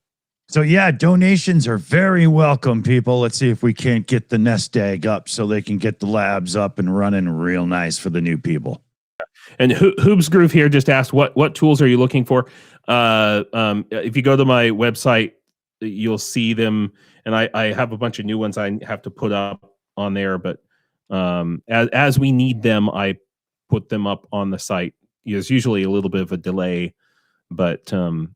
So yeah, donations are very welcome, people. Let's see if we can't get the nest egg up so they can get the labs up and running real nice for the new people. And Hoobs Groove here just asked, what tools are you looking for? If you go to my website, you'll see them, and I have a bunch of new ones I have to put up on there, but as we need them, I put them up on the site. There's usually a little bit of a delay, but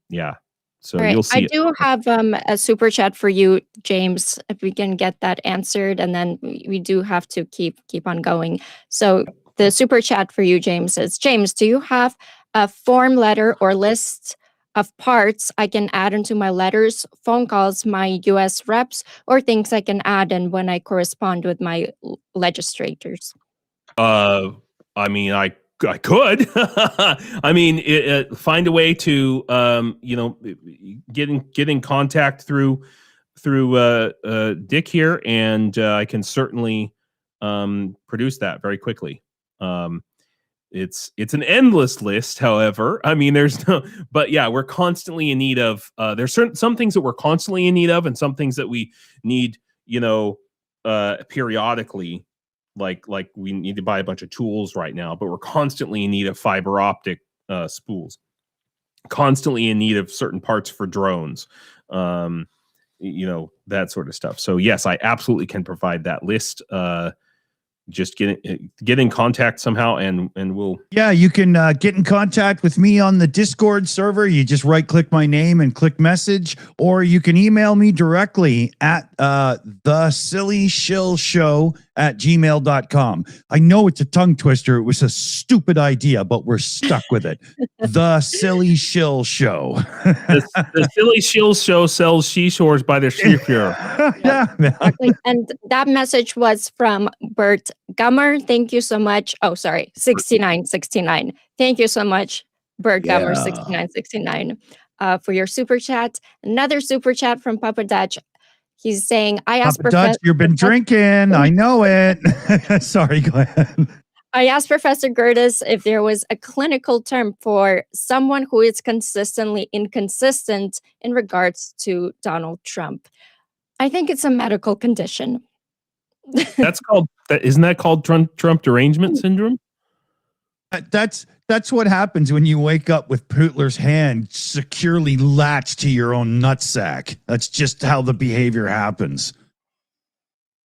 yeah. So right. You'll see. I do have a super chat for you, James. If we can get that answered, and then we do have to keep on going. So the super chat for you, James, is James, do you have a form letter or list of parts I can add into my letters, phone calls, my US reps, or things I can add in when I correspond with my legislators? I mean, I could. I mean, find a way to get in contact through Dick here, and I can certainly produce that very quickly. It's an endless list, however. I mean, but yeah, we're constantly in need of, there's some things that we're constantly in need of, and some things that we need, periodically, like we need to buy a bunch of tools right now, but we're constantly in need of fiber optic spools, constantly in need of certain parts for drones, that sort of stuff. So yes, I absolutely can provide that list. Just get in contact somehow, and we'll. Yeah, you can get in contact with me on the Discord server. You just right click my name and click message, or you can email me directly at thesillyshill@gmail.com. I know it's a tongue twister. It was a stupid idea, but we're stuck with it. The Silly Shill Show. the Silly Shill Show sells seashores by the seashore. Yeah, exactly. And that message was from Bert Gummer. Thank you so much. Oh, sorry, 6969. Thank you so much, Bert Gummer 6969, for your super chat. Another super chat from Papa Dutch. He's saying, I asked Papa Dutch, you've been drinking. I know it. Sorry, go ahead. I asked Professor Gertis if there was a clinical term for someone who is consistently inconsistent in regards to Donald Trump. I think it's a medical condition. Isn't that called Trump derangement syndrome? That's what happens when you wake up with Putler's hand securely latched to your own nutsack. That's just how the behavior happens.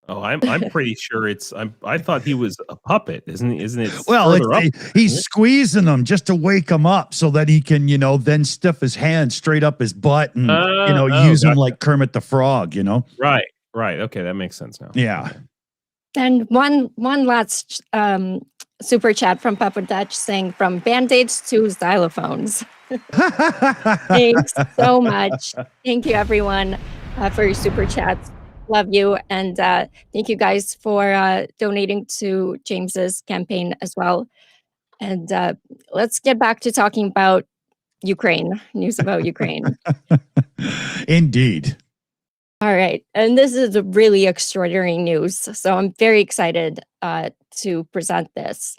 Oh, I'm pretty sure I thought he was a puppet, isn't it? Well, he's squeezing him just to wake him up so that he can, then stiff his hand straight up his butt and use him like Kermit the Frog. Right. Okay, that makes sense now. Yeah. And one last super chat from Papa Dutch saying, from Band-Aids to xylophones. Thanks so much. Thank you, everyone, for your super chats. Love you. And thank you guys for donating to James's campaign as well. And let's get back to talking about Ukraine, news about Ukraine. Indeed. All right. And this is a really extraordinary news. So I'm very excited to present this.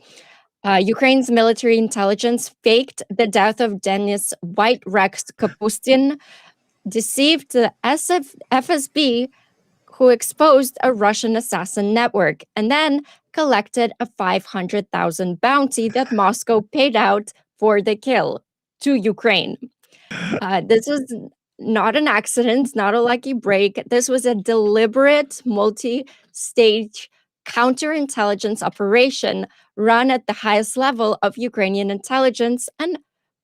Ukraine's military intelligence faked the death of Denis White Rex Kapustin deceived the FSB, who exposed a Russian assassin network and then collected a 500,000 bounty that Moscow paid out for the kill to Ukraine. This was not an accident, not a lucky break. This was a deliberate, multi-stage counterintelligence operation run at the highest level of Ukrainian intelligence and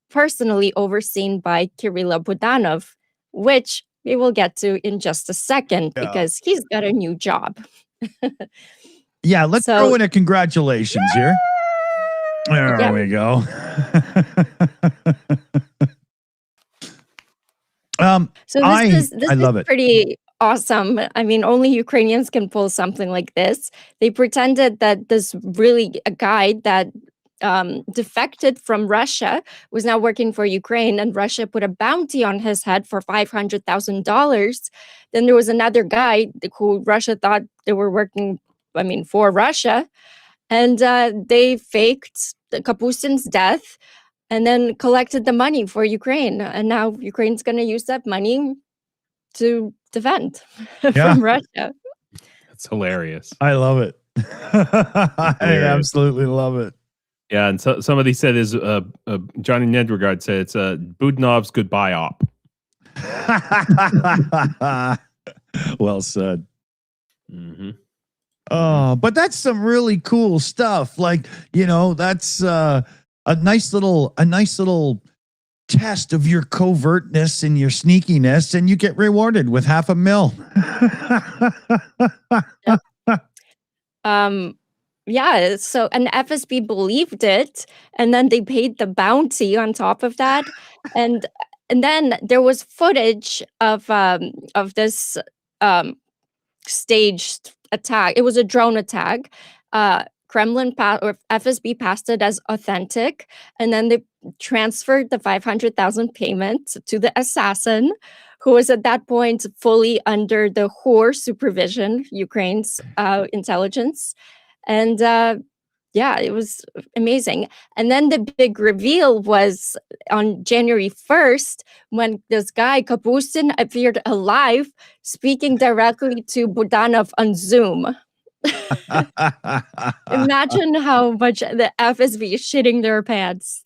personally overseen by Kirill Budanov, which we will get to in just a second because he's got a new job. Yeah, let's throw in a congratulations here. There we go. So this I love is it. pretty awesome. I mean, only Ukrainians can pull something like this. They pretended that this really a guy that defected from Russia was now working for Ukraine, and Russia put a bounty on his head for $500,000. Then there was another guy who Russia thought they were working, for Russia, and they faked Kapustin's death and then collected the money for Ukraine. And now Ukraine's going to use that money to defend from Russia. That's hilarious. I love it. I absolutely love it. Yeah, and so somebody said is Johnny Nedregard said it's Budanov's goodbye op. Well said. Mm-hmm. Oh, but that's some really cool stuff. Like, that's a nice little test of your covertness and your sneakiness, and you get rewarded with $500,000. Yeah, so an FSB believed it, and then they paid the bounty on top of that, and then there was footage of this staged attack. It was a drone attack. Kremlin or FSB passed it as authentic, and then they transferred the 500,000 payment to the assassin, who was at that point fully under the HOR supervision, Ukraine's intelligence. And it was amazing. And then the big reveal was on January 1st, when this guy, Kapustin, appeared alive, speaking directly to Budanov on Zoom. Imagine how much the FSB is shitting their pants.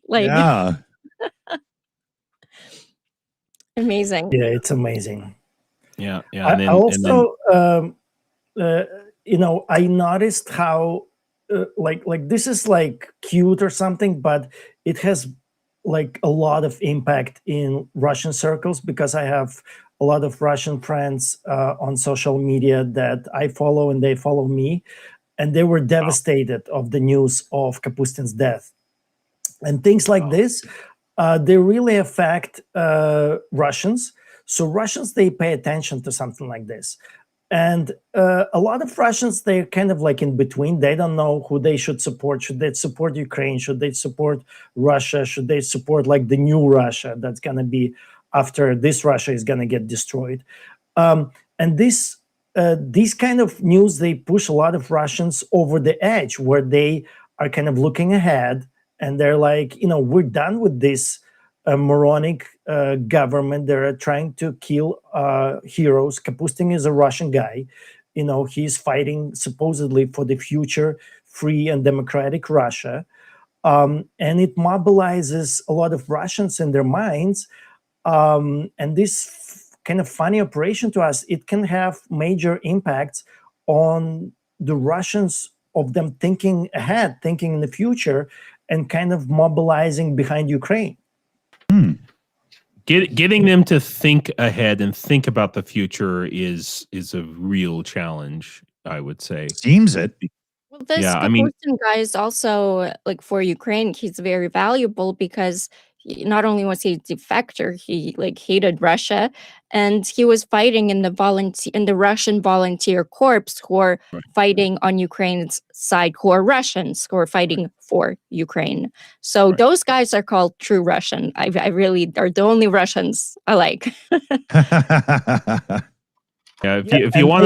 Amazing. Yeah, it's amazing. Yeah. I also, I noticed how, like this is like cute or something, but it has like a lot of impact in Russian circles, because I have a lot of Russian friends on social media that I follow, and they follow me, and they were devastated of the news of Kapustin's death. And things like this, they really affect Russians. So Russians, they pay attention to something like this. And a lot of Russians, they're kind of like in between. They don't know who they should support. Should they support Ukraine? Should they support Russia? Should they support like the new Russia that's going to be after this Russia is going to get destroyed? And these kind of news, they push a lot of Russians over the edge, where they are kind of looking ahead, and they're like, we're done with this moronic government. They're trying to kill heroes. Kapustin is a Russian guy. He's fighting supposedly for the future free and democratic Russia. And it mobilizes a lot of Russians in their minds. And this kind of funny operation to us, it can have major impacts on the Russians, of them thinking ahead, thinking in the future, and kind of mobilizing behind Ukraine. Getting them to think ahead and think about the future is a real challenge, I would say. Seems it. Well, this Kapustin guy is also, like, for Ukraine, he's very valuable because not only was he a defector, he hated Russia, and he was fighting in the Russian volunteer corps who are fighting on Ukraine's side, who are Russians who are fighting for Ukraine. So those guys are called true Russian. I really are the only Russians I like. If you want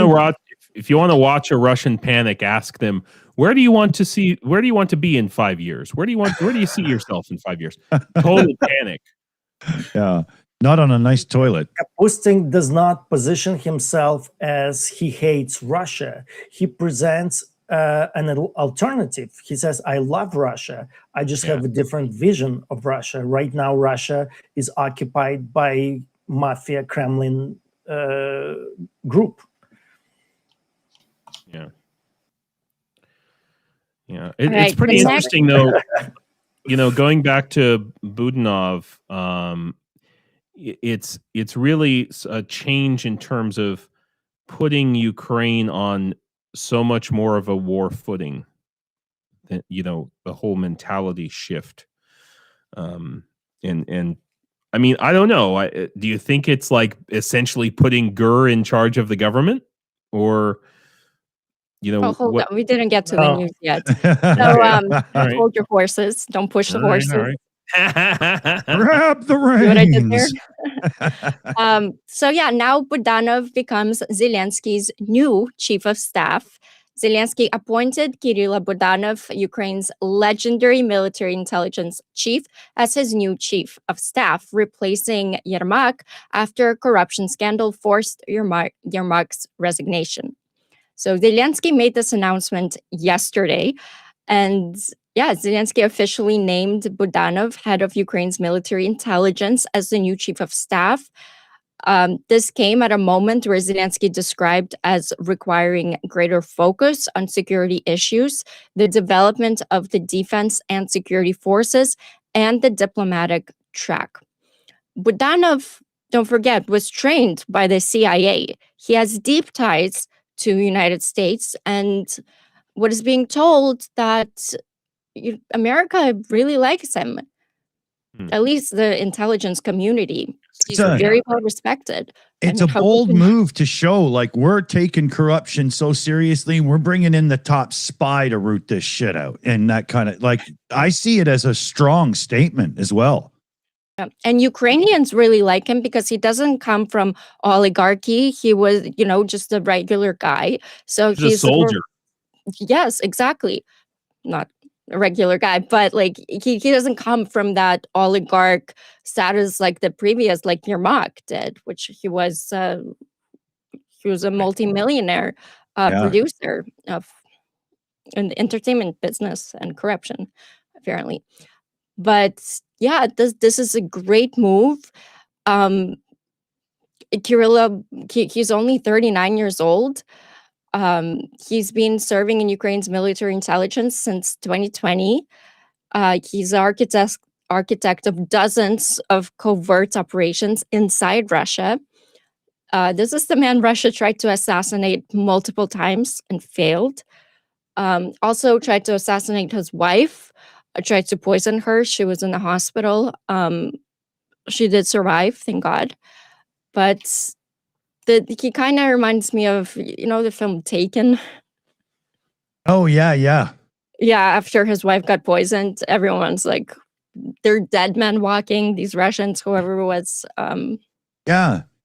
to watch a Russian panic, ask them, where do you want to be in 5 years? Where do you see yourself in 5 years? Total panic. Yeah. Not on a nice toilet. Kapustin does not position himself as he hates Russia. He presents an alternative. He says, I love Russia. I just have a different vision of Russia. Right now, Russia is occupied by mafia Kremlin group. Yeah. Yeah. All right, It's pretty the next- interesting, though. Going back to Budanov, it's really a change in terms of putting Ukraine on so much more of a war footing. The whole mentality shift. And I mean, I don't know. Do you think it's like essentially putting Gur in charge of the government, or hold on, we didn't get to the news yet. So right. hold your horses. Don't push the horses. All right. Grab the reins. See what I did there? So now Budanov becomes Zelensky's new chief of staff. Zelensky appointed Kirill Budanov, Ukraine's legendary military intelligence chief, as his new chief of staff, replacing Yermak after a corruption scandal forced Yermak's resignation. So Zelensky made this announcement yesterday, and Zelensky officially named Budanov head of Ukraine's military intelligence as the new chief of staff. This came at a moment where Zelensky described as requiring greater focus on security issues, the development of the defense and security forces, and the diplomatic track. Budanov, don't forget, was trained by the CIA. He has deep ties to the United States, and what is being told that America really likes him. At least the intelligence community. He's very well respected. It's a bold move to show, like, we're taking corruption so seriously. We're bringing in the top spy to root this shit out. And that kind of, like, I see it as a strong statement as well. And Ukrainians really like him because he doesn't come from oligarchy. He was, just a regular guy. So he's a soldier. Yes, exactly. Not a regular guy, but like he doesn't come from that oligarch status like the previous, like Yermak did, which he was a multimillionaire producer of in the entertainment business and corruption, apparently. But this is a great move. Kirill, he's only 39 years old. He's been serving in Ukraine's military intelligence since 2020. He's the architect of dozens of covert operations inside Russia. This is the man Russia tried to assassinate multiple times and failed. Also tried to assassinate his wife. Tried to poison her. She was in the hospital. She did survive, thank God. But he kind of reminds me of, the film Taken. Oh, yeah. Yeah, after his wife got poisoned, everyone's like, they're dead men walking, these Russians, whoever was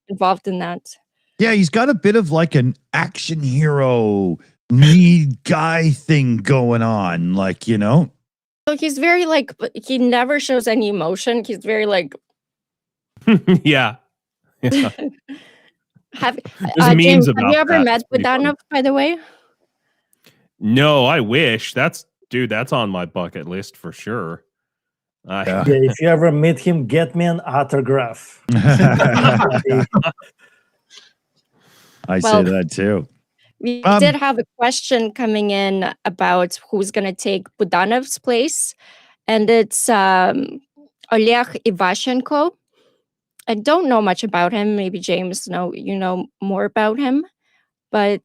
involved in that. Yeah, he's got a bit of like an action hero lead guy thing going on, like, So he's very like, he never shows any emotion. He's very like... Yeah. Have James, have you ever met Budanov, by the way? No, I wish. That's on my bucket list for sure. If you ever meet him, get me an autograph. I say that too. We did have a question coming in about who's going to take Budanov's place, and it's Oleg Ivashenko. I don't know much about him. Maybe James, you know more about him. But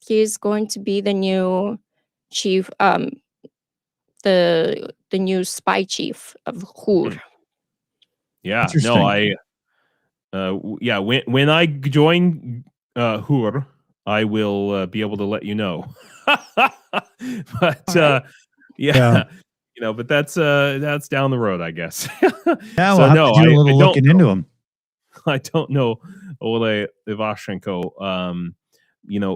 he's going to be the new chief, the new spy chief of Hur. Yeah, no, when I join Hur, I will be able to let you know. But but that's down the road, I guess. Yeah, we'll have to do a little looking into him. I don't know Oleg Ivashenko,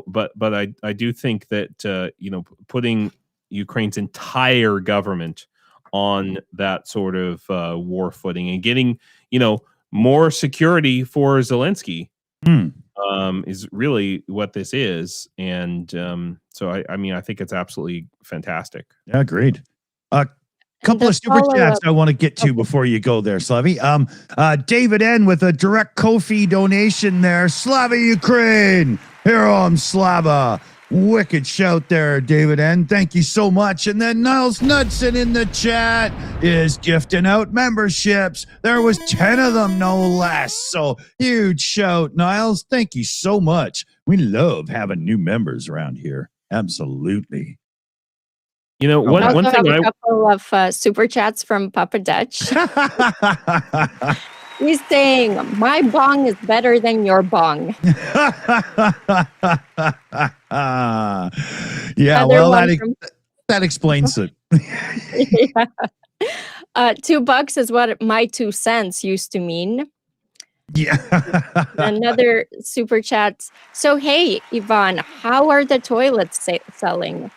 but I do think that putting Ukraine's entire government on that sort of war footing and getting more security for Zelensky. Hmm. Is really what this is, and so I mean, I think it's absolutely fantastic. Yeah, great. A couple the of super chats follow-up- I want to get to before you go there, Slavy. David N with a direct Ko-fi donation there. Slava Ukraine. Herom Slava. Wicked shout there, David N. Thank you so much. And then Niles Knudsen in the chat is gifting out memberships. There was 10 of them, no less. So huge shout, Niles. Thank you so much. We love having new members around here. Absolutely. You know, We also one have thing a couple of super chats from Papa Dutch. He's saying, my bong is better than your bong. Yeah, Another well, one from- that explains it. Yeah. $2 is what my 2 cents used to mean. Yeah. Another super chat. So, hey, Ivan, how are the toilets selling?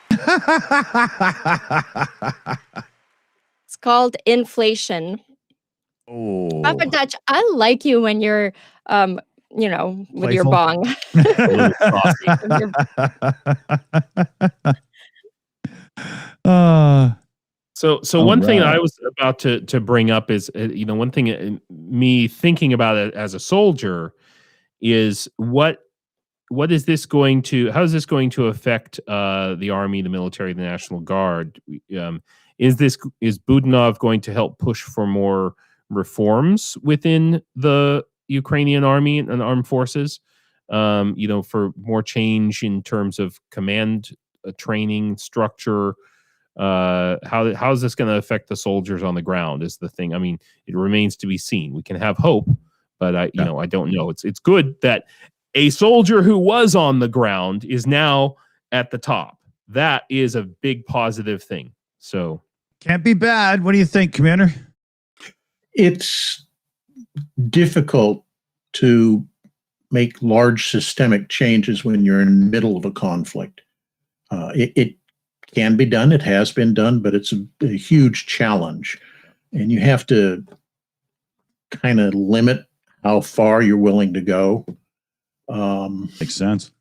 It's called inflation. Oh. Papa Dutch, I like you when you're, with your Playful? bong. So All one thing I right. was about to bring up is, one thing me thinking about it as a soldier is how is this going to affect the army, the military, the National Guard? Is Budanov going to help push for more reforms within the Ukrainian army and armed forces? For more change in terms of command training structure. How is this going to affect the soldiers on the ground is the thing. I mean, it remains to be seen. We can have hope, but I don't know. It's good that a soldier who was on the ground is now at the top. That is a big positive thing. So Can't be bad. What do you think, Commander? It's difficult to make large systemic changes when you're in the middle of a conflict. It can be done. It has been done, but it's a huge challenge. And you have to kind of limit how far you're willing to go. Makes sense.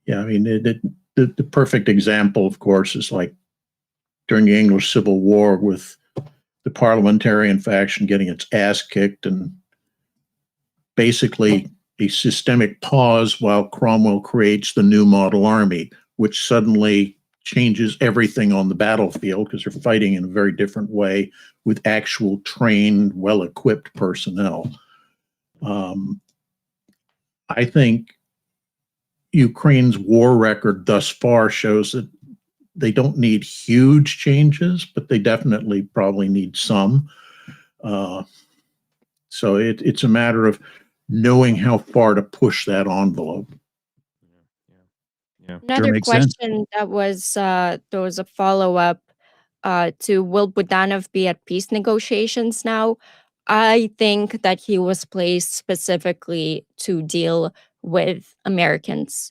Yeah, I mean, the perfect example, of course, is like during the English Civil War with the parliamentarian faction getting its ass kicked and basically a systemic pause while Cromwell creates the new model army, which suddenly changes everything on the battlefield because they're fighting in a very different way with actual trained, well-equipped personnel. I think Ukraine's war record thus far shows that they don't need huge changes, but they definitely probably need some. So it's a matter of knowing how far to push that envelope. Yeah. Another makes sense. question that was there was a follow-up to will Budanov be at peace negotiations now? I think that he was placed specifically to deal with Americans.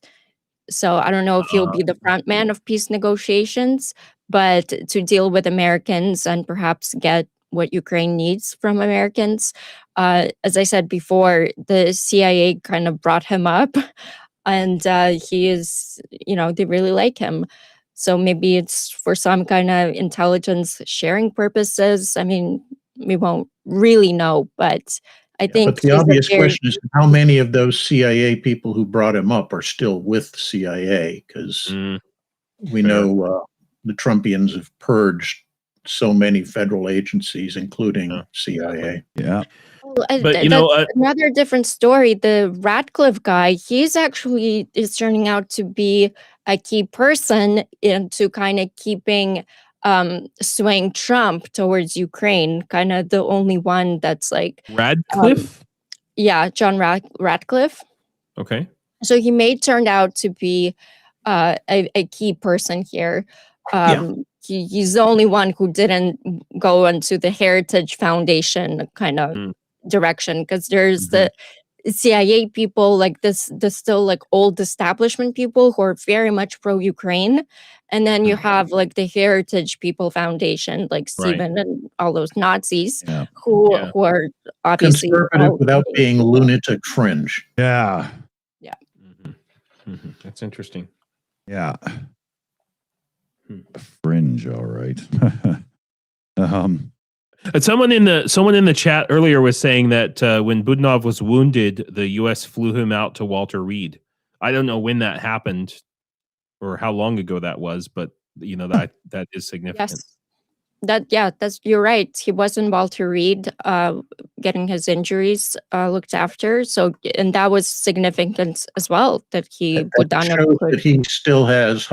So I don't know if he'll be the front man of peace negotiations, but to deal with Americans and perhaps get what Ukraine needs from Americans. As I said before, the CIA kind of brought him up and he is, they really like him. So maybe it's for some kind of intelligence sharing purposes. I mean, we won't really know, but I think. But the obvious question is how many of those CIA people who brought him up are still with the CIA? Because we know the Trumpians have purged so many federal agencies, including CIA. Yeah. But that's another different story. The Ratcliffe guy, he's actually is turning out to be a key person into kind of keeping swaying Trump towards Ukraine. Kind of the only one that's like Radcliffe. Yeah, John Ratcliffe. Okay. So he may turn out to be a key person here. He's the only one who didn't go into the Heritage Foundation kind of direction, because there's CIA people, like this still like old establishment people who are very much pro-Ukraine. And then you have like the Heritage People Foundation, like Stephen and all those Nazis who are obviously conservative without being lunatic fringe. Yeah. That's interesting. Yeah. Fringe, all right. And someone in the chat earlier was saying that when Budanov was wounded, the U.S. flew him out to Walter Reed. I don't know when that happened or how long ago that was, but you know that is significant. Yes, you're right. He was in Walter Reed, getting his injuries looked after. So, and that was significant as well that that he still has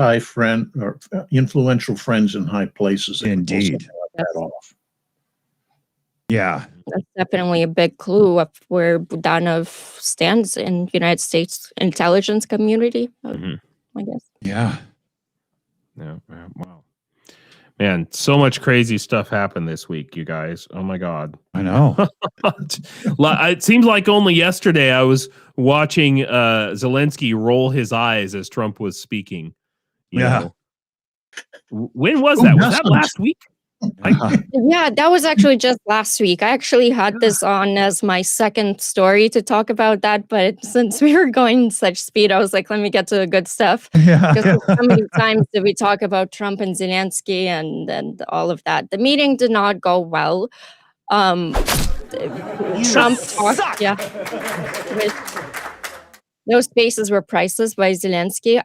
influential friends in high places. Indeed. That off. Yeah. That's definitely a big clue of where Budanov stands in United States intelligence community, I guess. Yeah. Yeah. Wow. Man, so much crazy stuff happened this week, you guys. Oh my God. I know. It seems like only yesterday I was watching Zelensky roll his eyes as Trump was speaking. You know. When was that? Was that last week? Yeah, that was actually just last week. I actually had this on as my second story to talk about that, but since we were going such speed, I was like, let me get to the good stuff. Because how many times did we talk about Trump and Zelensky and all of that? The meeting did not go well. Trump talked, those spaces were priceless by Zelensky.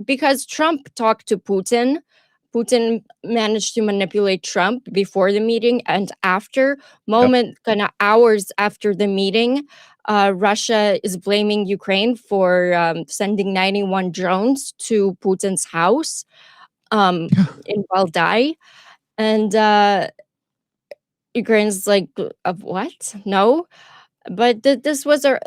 Because Trump talked to Putin. Putin managed to manipulate Trump before the meeting and after. Kind of hours after the meeting, Russia is blaming Ukraine for sending 91 drones to Putin's house in Valdai. And Ukraine's like, of what? No. But this was a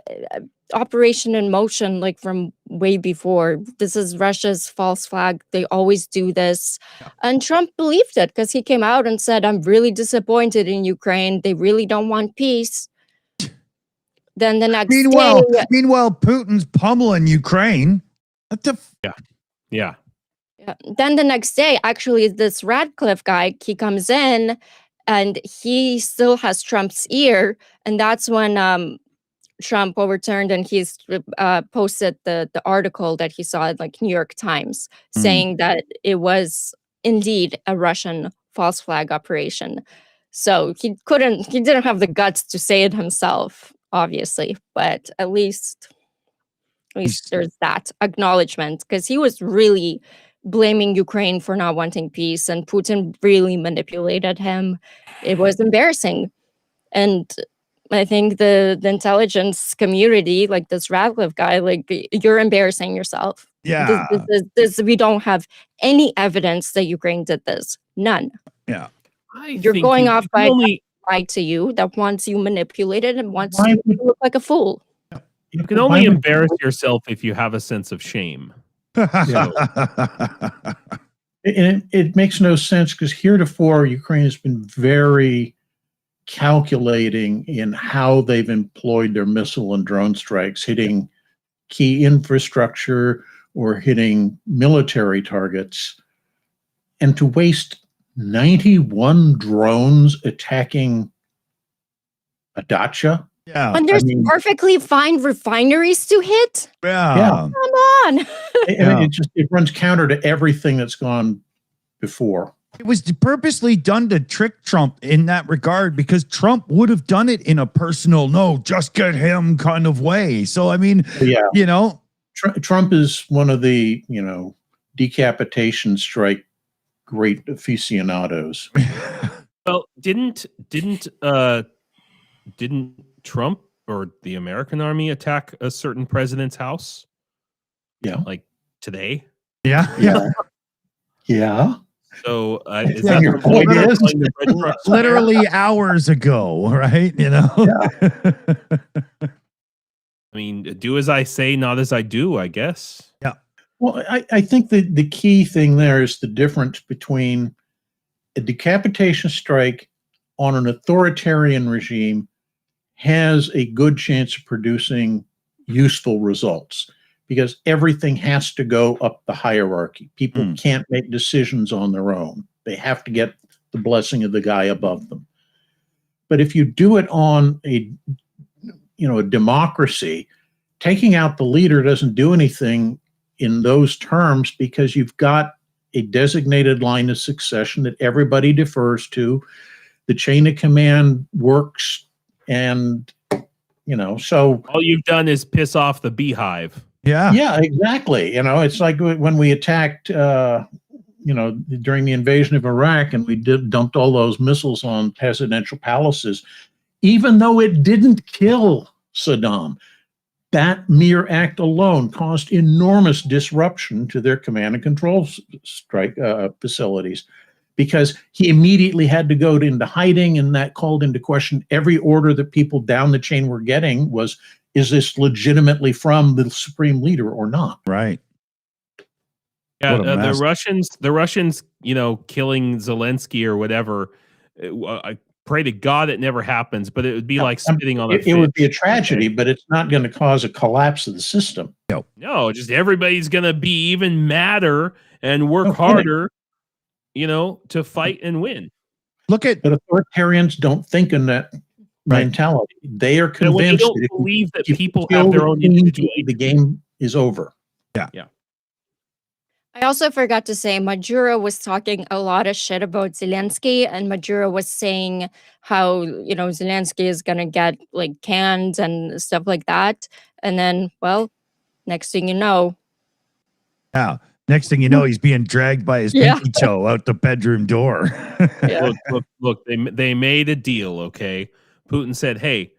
operation in motion, like from way before. This is Russia's false flag. They always do this. And Trump believed it because he came out and said, I'm really disappointed in Ukraine. They really don't want peace. Then the next day... Meanwhile, Putin's pummeling Ukraine. What the... Yeah. Then the next day, actually, this Radcliffe guy, he comes in and he still has Trump's ear. And that's when Trump overturned and he's posted the article that he saw at like New York Times saying that it was indeed a Russian false flag operation. So he didn't have the guts to say it himself, obviously, but at least there's that acknowledgement because he was really blaming Ukraine for not wanting peace and Putin really manipulated him. It was embarrassing. And I think the intelligence community, like this Radcliffe guy, like you're embarrassing yourself. Yeah. This we don't have any evidence that Ukraine did this. None. Yeah. You're going off by lie to you that wants you manipulated and wants you to look like a fool. You can only embarrass yourself if you have a sense of shame. It makes no sense because heretofore Ukraine has been very calculating in how they've employed their missile and drone strikes, hitting key infrastructure or hitting military targets. And to waste 91 drones attacking a dacha. Yeah. And there's perfectly fine refineries to hit. Yeah. Come on. It runs counter to everything that's gone before. It was purposely done to trick Trump in that regard because Trump would have done it in a personal, no, just get him kind of way. So, I mean, you know, Trump is one of the, decapitation strike great aficionados. Well, didn't Trump or the American army attack a certain president's house? Yeah. Like today? Yeah. Yeah. So is that your point is literally hours ago, right? I mean, do as I say, not as I do, I guess. Yeah. Well, I think that the key thing there is the difference between a decapitation strike on an authoritarian regime has a good chance of producing useful results, because everything has to go up the hierarchy. People can't make decisions on their own. They have to get the blessing of the guy above them. But if you do it on a democracy, taking out the leader doesn't do anything in those terms, because you've got a designated line of succession that everybody defers to. The chain of command works, and so all you've done is piss off the beehive. yeah, exactly. It's like when we attacked during the invasion of Iraq, and we dumped all those missiles on presidential palaces. Even though it didn't kill Saddam, that mere act alone caused enormous disruption to their command and control facilities, because he immediately had to go into hiding, and that called into question every order that people down the chain were getting was, is this legitimately from the supreme leader or not? Right. Yeah, the Russians, killing Zelensky or whatever. I pray to God it never happens, but it would be like spitting on a fish. It would be a tragedy, but it's not going to cause a collapse of the system. No, just everybody's going to be even madder and work harder, to fight and win. But authoritarians don't think in that mentality. They are convinced they don't believe that people have their own individuality. The game is over. Yeah. I also forgot to say, Maduro was talking a lot of shit about Zelensky, and Maduro was saying how, Zelensky is going to get canned and stuff like that. And then, next thing you know. Yeah. Next thing you know, he's being dragged by his pinky toe out the bedroom door. Look, they made a deal, okay? Putin said, hey,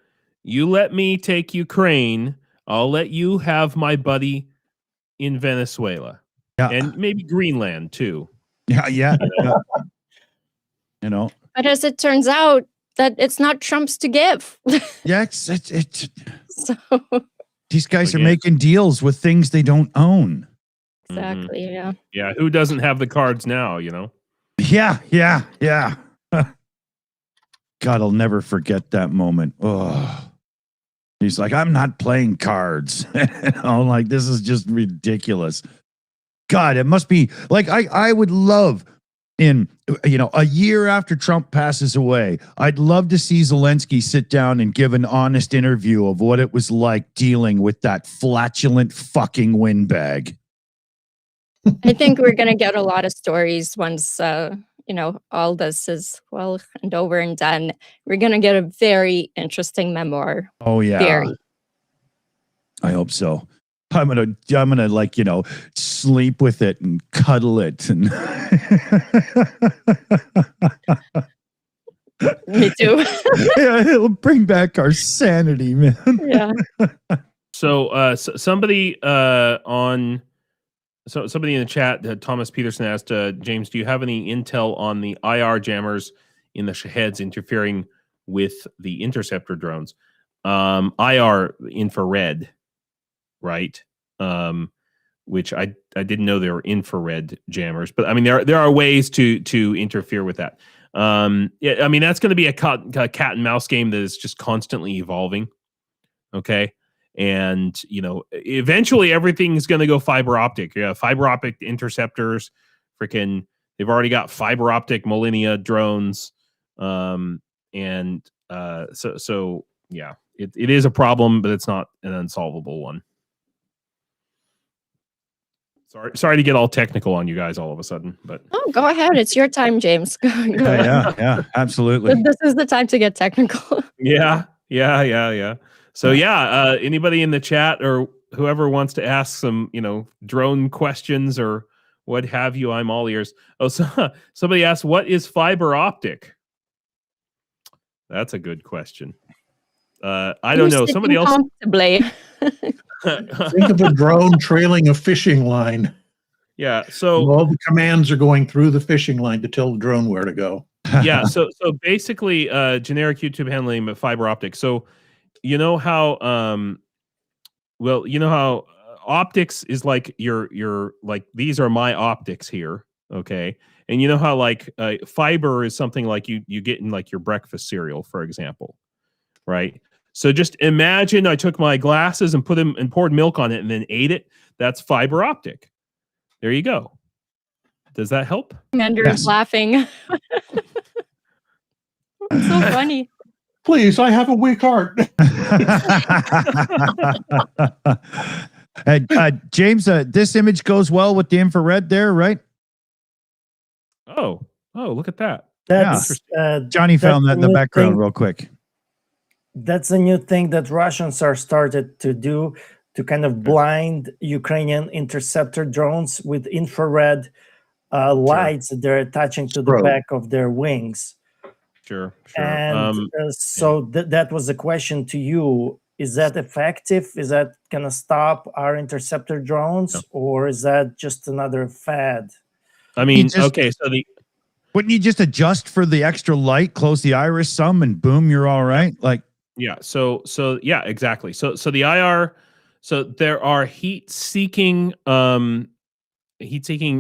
you let me take Ukraine, I'll let you have my buddy in Venezuela. Yeah. And maybe Greenland too. Yeah. But as it turns out, that it's not Trump's to give. Yeah, so these guys are making deals with things they don't own. Exactly. Yeah. Yeah. Who doesn't have the cards now? Yeah. God, I'll never forget that moment. Oh, he's like, I'm not playing cards. I'm like, this is just ridiculous. God, it must be like I would love in a year after Trump passes away, I'd love to see Zelensky sit down and give an honest interview of what it was like dealing with that flatulent fucking windbag. I think we're gonna get a lot of stories once all this is well and over and done. We're gonna get a very interesting memoir. Oh yeah. Very. I hope so. I'm gonna sleep with it and cuddle it and Me too. Yeah, it'll bring back our sanity, man. Yeah. So somebody somebody in the chat, Thomas Peterson asked, James, do you have any intel on the IR jammers in the Shaheds interfering with the interceptor drones? IR, infrared, right? Which I didn't know there were infrared jammers, but I mean there are ways to interfere with that. Yeah, I mean that's going to be a cat and mouse game that is just constantly evolving. Okay. And, eventually everything's going to go fiber optic. Yeah, fiber optic interceptors, they've already got fiber optic Millennia drones. So yeah, it is a problem, but it's not an unsolvable one. Sorry to get all technical on you guys all of a sudden, but go ahead. It's your time, James. Go Yeah, absolutely. This is the time to get technical. Yeah. So anybody in the chat or whoever wants to ask some, drone questions or what have you, I'm all ears. Oh, so somebody asked, what is fiber optic? That's a good question. I don't know. Somebody else. Think of a drone trailing a fishing line. Yeah. So all the commands are going through the fishing line to tell the drone where to go. Yeah. So basically, generic YouTube handling of fiber optic. So you know how optics is like your like these are my optics here, okay? And you know how fiber is something like you get in like your breakfast cereal, for example, right? So just imagine I took my glasses and put them and poured milk on it and then ate it. That's fiber optic. There you go. Does that help? Commander's Yes. laughing. It's so funny. Please, I have a weak heart. James, this image goes well with the infrared there, right? Oh, look at that. That's Johnny found that in the new background thing. real quick. That's a new thing that Russians are started to do to kind of blind Ukrainian interceptor drones with infrared lights that they're attaching to the Strobe. back of their wings. Sure. And so that was the question to you. Is that effective? Is that going to stop our interceptor drones? No. Or is that just another fad? I mean, just- okay, so Wouldn't you just adjust for the extra light, close the iris some, and boom, you're all right? Like, yeah, so yeah, exactly. So the IR, so there are heat-seeking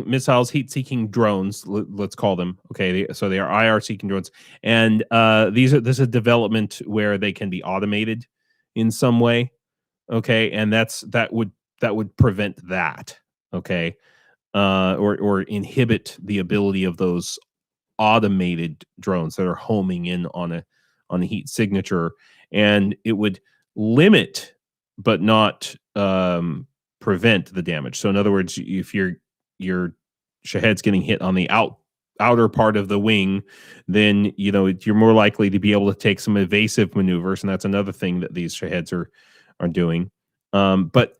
missiles, heat-seeking drones, let's call them. Okay, so they are IR-seeking drones, and this is a development where they can be automated in some way. Okay, and that would prevent that. Okay, or inhibit the ability of those automated drones that are homing in on a heat signature, and it would limit but not prevent the damage. So in other words, if your Shahed's getting hit on the outer part of the wing, then you're more likely to be able to take some evasive maneuvers, and that's another thing that these Shaheds are doing. But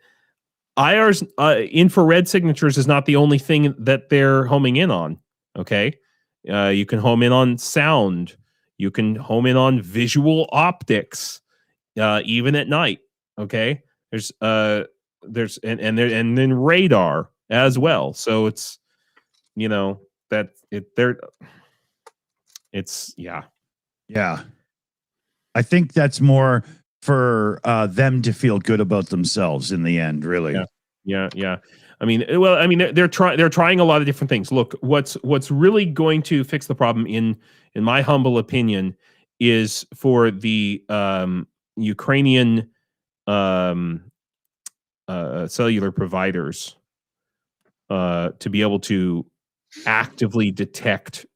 IR's infrared signatures is not the only thing that they're homing in on. Okay, you can home in on sound. You can home in on visual optics, even at night. Okay, there's and then radar as well. So it's it's yeah. I think that's more for them to feel good about themselves in the end, really. Yeah. I mean, they're trying a lot of different things. Look, what's really going to fix the problem, in my humble opinion, is for the Ukrainian cellular providers to be able to actively detect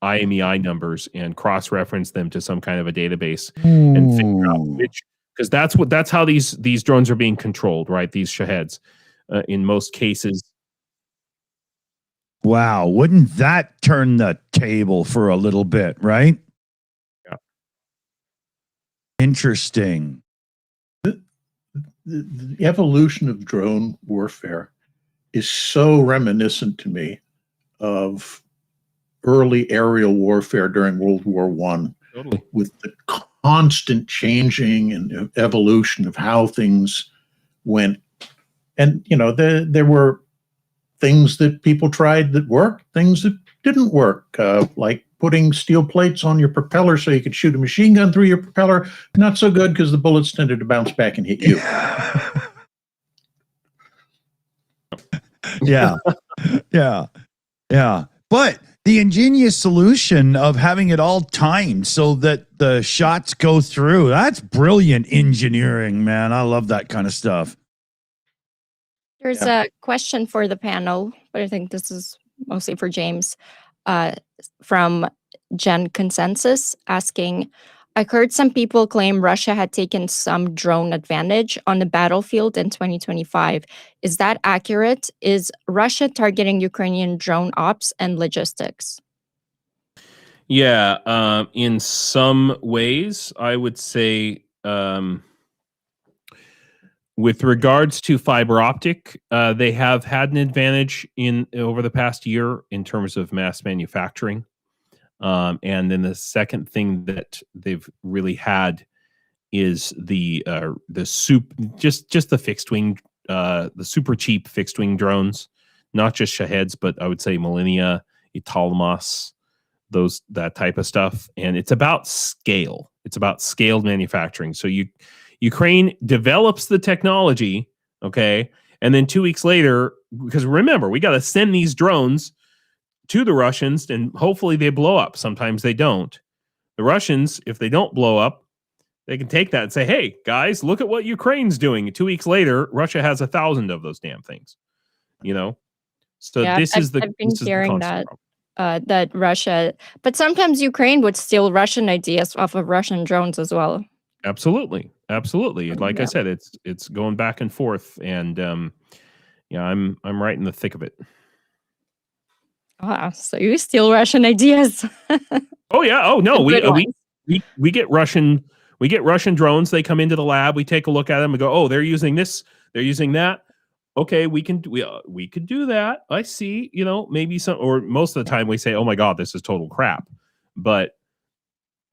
IMEI numbers and cross-reference them to some kind of a database and figure out which, because that's how these drones are being controlled, right? These Shaheds, in most cases. Wow, wouldn't that turn the table for a little bit, right? Yeah. Interesting. The evolution of drone warfare is so reminiscent to me of early aerial warfare during World War I, Totally. with the constant changing and evolution of how things went. And, there were things that people tried that worked, things that didn't work, like putting steel plates on your propeller so you could shoot a machine gun through your propeller. Not so good, because the bullets tended to bounce back and hit you. Yeah. But the ingenious solution of having it all timed so that the shots go through, that's brilliant engineering, man. I love that kind of stuff. There's a question for the panel, but I think this is mostly for James, from Gen Consensus, asking, I heard some people claim Russia had taken some drone advantage on the battlefield in 2025. Is that accurate? Is Russia targeting Ukrainian drone ops and logistics? Yeah, in some ways, I would say, with regards to fiber optic, they have had an advantage over the past year in terms of mass manufacturing. And then the second thing that they've really had is the fixed wing, the super cheap fixed wing drones, not just Shaheds, but I would say Millennia, Italmas, that type of stuff. And it's about scale. It's about scaled manufacturing. So Ukraine develops the technology, okay, and then 2 weeks later, because remember, we got to send these drones to the Russians, and hopefully they blow up. Sometimes they don't. The Russians, if they don't blow up, They can take that and say, hey, guys, look at what Ukraine's doing. 2 weeks later, Russia has 1,000 of those damn things. So Yeah, this is the I've been this is the hearing constant that problem. that Russia, but sometimes Ukraine would steal Russian ideas off of Russian drones as well. Absolutely. Like I Yeah. said, it's going back and forth, and I'm right in the thick of it. So you steal Russian ideas. Oh yeah. Oh no. The good ones. We get Russian drones. They come into the lab. We take a look at them and go, oh, they're using this. They're using that. Okay, we could do that. I see. Maybe some, or most of the time we say, oh my god, this is total crap. But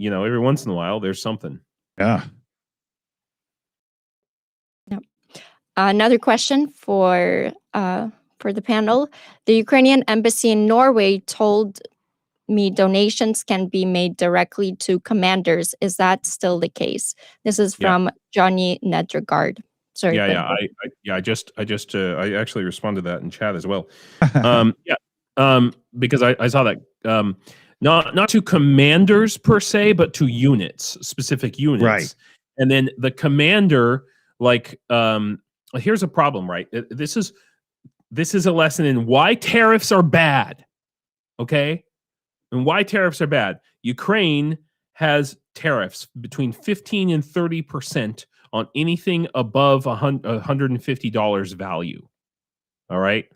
every once in a while there's something. Yeah. Yep. Another question for the panel. The Ukrainian embassy in Norway told me donations can be made directly to commanders. Is that still the case? This is from Johnny Nedregard. Sorry. Yeah. I actually responded to that in chat as well. Because I saw that. Not to commanders per se, but to units, specific units. Right. And then the commander, here's a problem, right? This is a lesson in why tariffs are bad. Okay? And why tariffs are bad. Ukraine has tariffs between 15 and 30% on anything above $150 value. All right?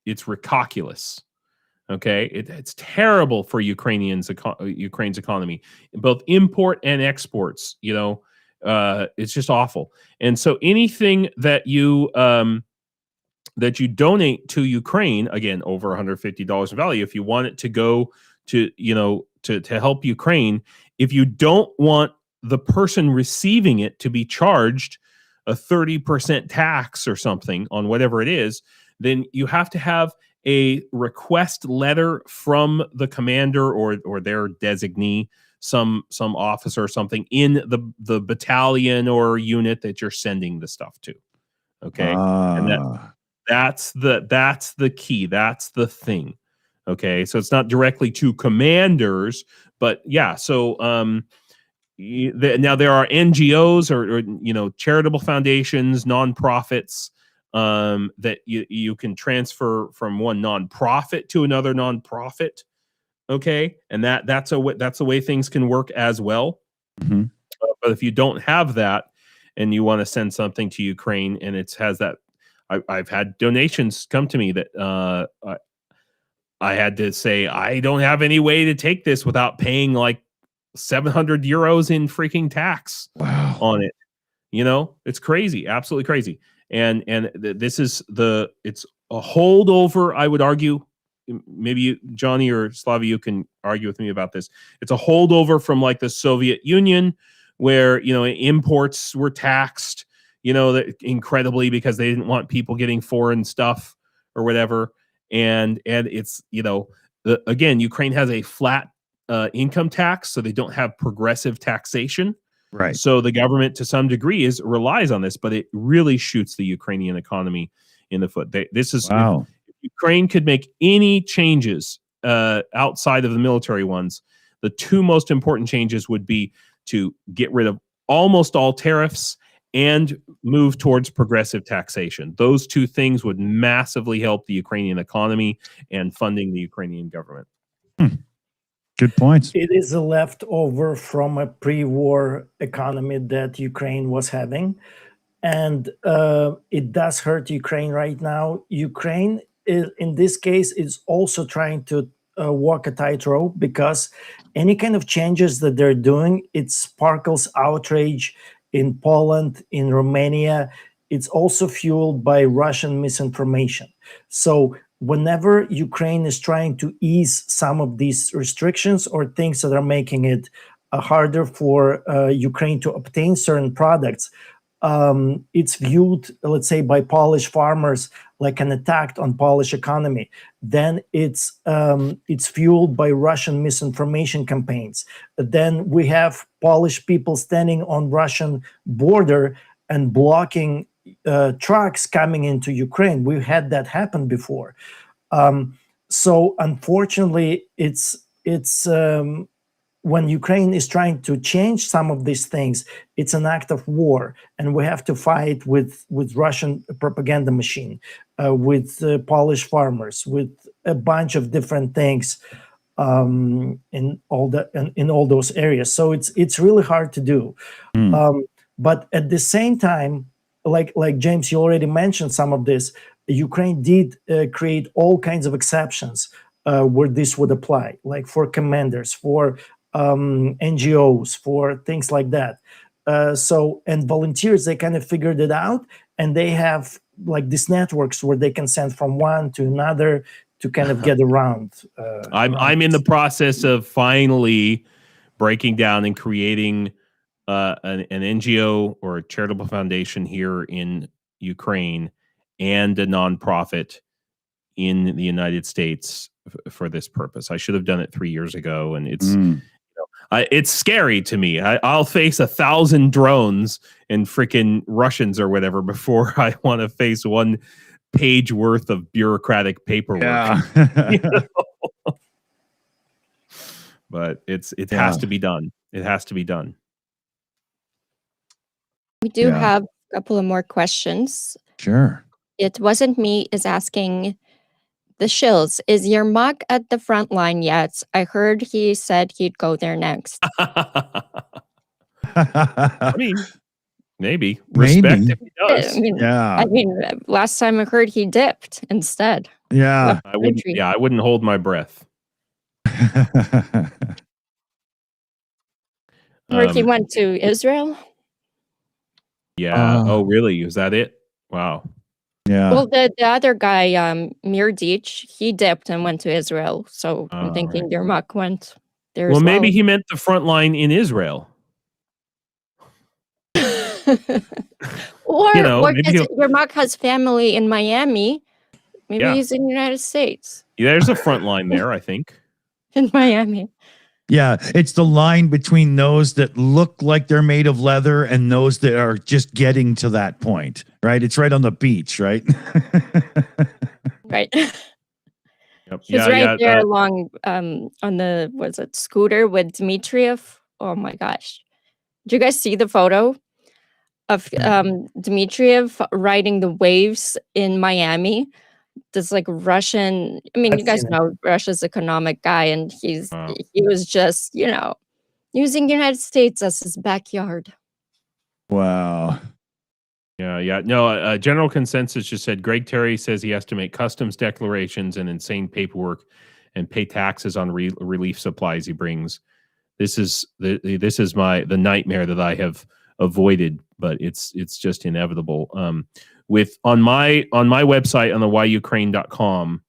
It's ridiculous. Okay? It's terrible for Ukraine's economy, both import and exports. It's just awful. And so anything that you donate to Ukraine, again, over $150 in value, if you want it to go to help Ukraine, if you don't want the person receiving it to be charged a 30% tax or something on whatever it is, then you have to have a request letter from the commander or their designee, some officer or something in the battalion or unit that you're sending the stuff to. Okay. And that's the key. That's the thing. Okay. So it's not directly to commanders, but yeah. So, now there are NGOs or charitable foundations, nonprofits, that you can transfer from one nonprofit to another nonprofit. Okay. And that's the way things can work as well. Mm-hmm. But if you don't have that and you want to send something to Ukraine and it has that, I've had donations come to me that I had to say, I don't have any way to take this without paying like 700 euros in freaking tax on it. It's crazy, absolutely crazy. And this is it's a holdover, I would argue. Maybe Johnny or Slavi, you can argue with me about this. It's a holdover from like the Soviet Union, where imports were taxed, that incredibly because they didn't want people getting foreign stuff or whatever. And it's again, Ukraine has a flat income tax, so they don't have progressive taxation. Right. So the government, to some degree, relies on this, but it really shoots the Ukrainian economy in the foot. This is wow. If Ukraine could make any changes outside of the military ones, the two most important changes would be to get rid of almost all tariffs and move towards progressive taxation. Those two things would massively help the Ukrainian economy and funding the Ukrainian government. Good points. It is a leftover from a pre-war economy that Ukraine was having. And it does hurt Ukraine right now. Ukraine, in this case, is also trying to walk a tightrope, because any kind of changes that they're doing, it sparkles outrage in Poland, in Romania. It's also fueled by Russian misinformation. So whenever Ukraine is trying to ease some of these restrictions or things that are making it harder for Ukraine to obtain certain products, it's viewed, let's say, by Polish farmers like an attack on Polish economy. Then it's fueled by Russian misinformation campaigns. Then we have Polish people standing on Russian border and blocking trucks coming into Ukraine. We've had that happen before. So unfortunately, it's when Ukraine is trying to change some of these things, it's an act of war, and we have to fight with Russian propaganda machine, with Polish farmers, with a bunch of different things in all those areas. So it's really hard to do. But at the same time, like James, you already mentioned some of this. Ukraine did create all kinds of exceptions where this would apply, like for commanders, for NGOs, for things like that. And volunteers, they kind of figured it out, and they have like these networks where they can send from one to another to kind of get around. I'm in the process of finally breaking down and creating an NGO or a charitable foundation here in Ukraine and a nonprofit in the United States for this purpose. I should have done it 3 years ago, and it's scary to me. I'll face 1,000 drones and freaking Russians or whatever before I want to face 1 page worth of bureaucratic paperwork. Yeah. You know? But it has to be done. It has to be done. We do have a couple of more questions. Sure. It Wasn't Me is asking the Shills, is your Yermak at the front line yet? I heard he said he'd go there next. I mean, maybe. Respect if he does. I mean, last time I heard he dipped instead. Yeah. I wouldn't hold my breath. Or he went to Israel. Yeah. Oh, really? Is that it? Wow. Yeah. Well, the other guy, Mirdic, he dipped and went to Israel. So I'm thinking Yermak went there as well. Well, maybe he meant the front line in Israel. Or Yermak has family in Miami. Maybe he's in the United States. Yeah, there's a front line there, I think. In Miami. Yeah, it's the line between those that look like they're made of leather and those that are just getting to that point, right? It's right on the beach, right? Right. Yep. He's right there along on the scooter with Dmitriev. Oh my gosh. Did you guys see the photo of Dmitriev riding the waves in Miami? This like Russian, I mean, you guys know Russia's economic guy, and he was just, using the United States as his backyard. Wow. Yeah. No, general consensus just said Greg Terry says he has to make customs declarations and insane paperwork and pay taxes on relief supplies he brings. This is the nightmare that I have avoided, but it's just inevitable. On my website on the whyukraine.com,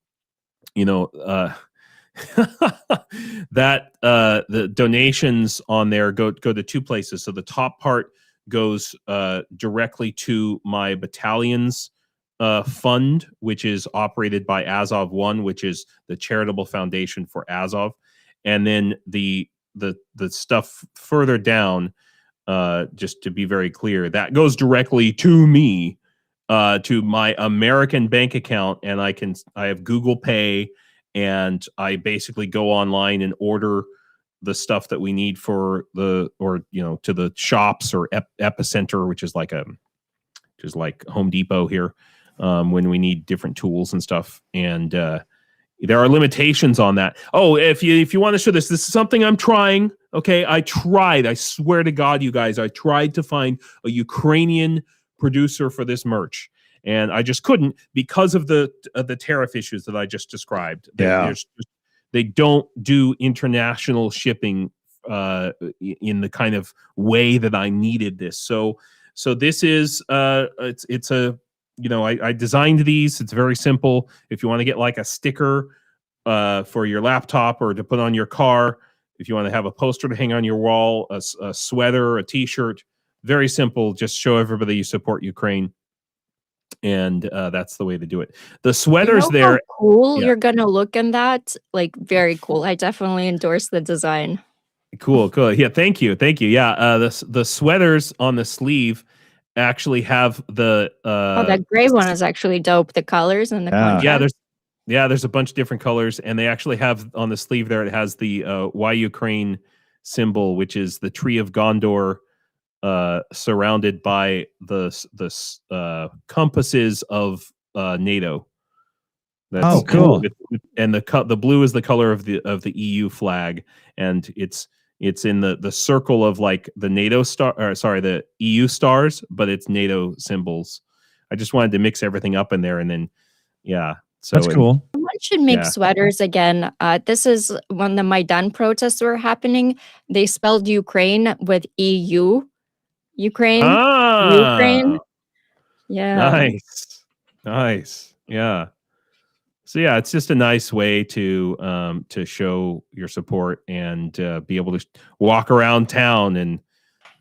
that the donations on there go to 2 places. So the top part goes directly to my battalion's fund, which is operated by Azov One, which is the charitable foundation for Azov, and then the stuff further down, just to be very clear, that goes directly to me. To my American bank account, and I have Google Pay, and I basically go online and order the stuff that we need to the shops or Epicenter, which is like Home Depot here, when we need different tools and stuff. And there are limitations on that. Oh, if you want to show this is something I'm trying. Okay, I tried. I swear to God, you guys, I tried to find a Ukrainian producer for this merch, and I just couldn't because of the tariff issues that I just described. They don't do international shipping in the kind of way that I needed this. So this is it's a I designed these. It's very simple. If you want to get like a sticker for your laptop or to put on your car, if you want to have a poster to hang on your wall, a sweater, a t-shirt. Very simple. Just show everybody you support Ukraine, and that's the way to do it. The sweaters there. How cool you're gonna look in that. Like very cool. I definitely endorse the design. Cool. Yeah. Thank you. Yeah. The sweaters on the sleeve actually have the. That gray one is actually dope. The colors and the contrast. There's a bunch of different colors, and they actually have on the sleeve there. It has the Why Ukraine symbol, which is the tree of Gondor, surrounded by the compasses of NATO. Oh, cool. And the blue is the color of the EU flag, and it's in the circle of like the NATO the EU stars, but it's NATO symbols. I just wanted to mix everything up in there, and then so That's cool. Someone should make sweaters again. This is when the Maidan protests were happening. They spelled Ukraine with EU. Ukraine. Yeah. Nice. Yeah. So it's just a nice way to show your support and be able to walk around town and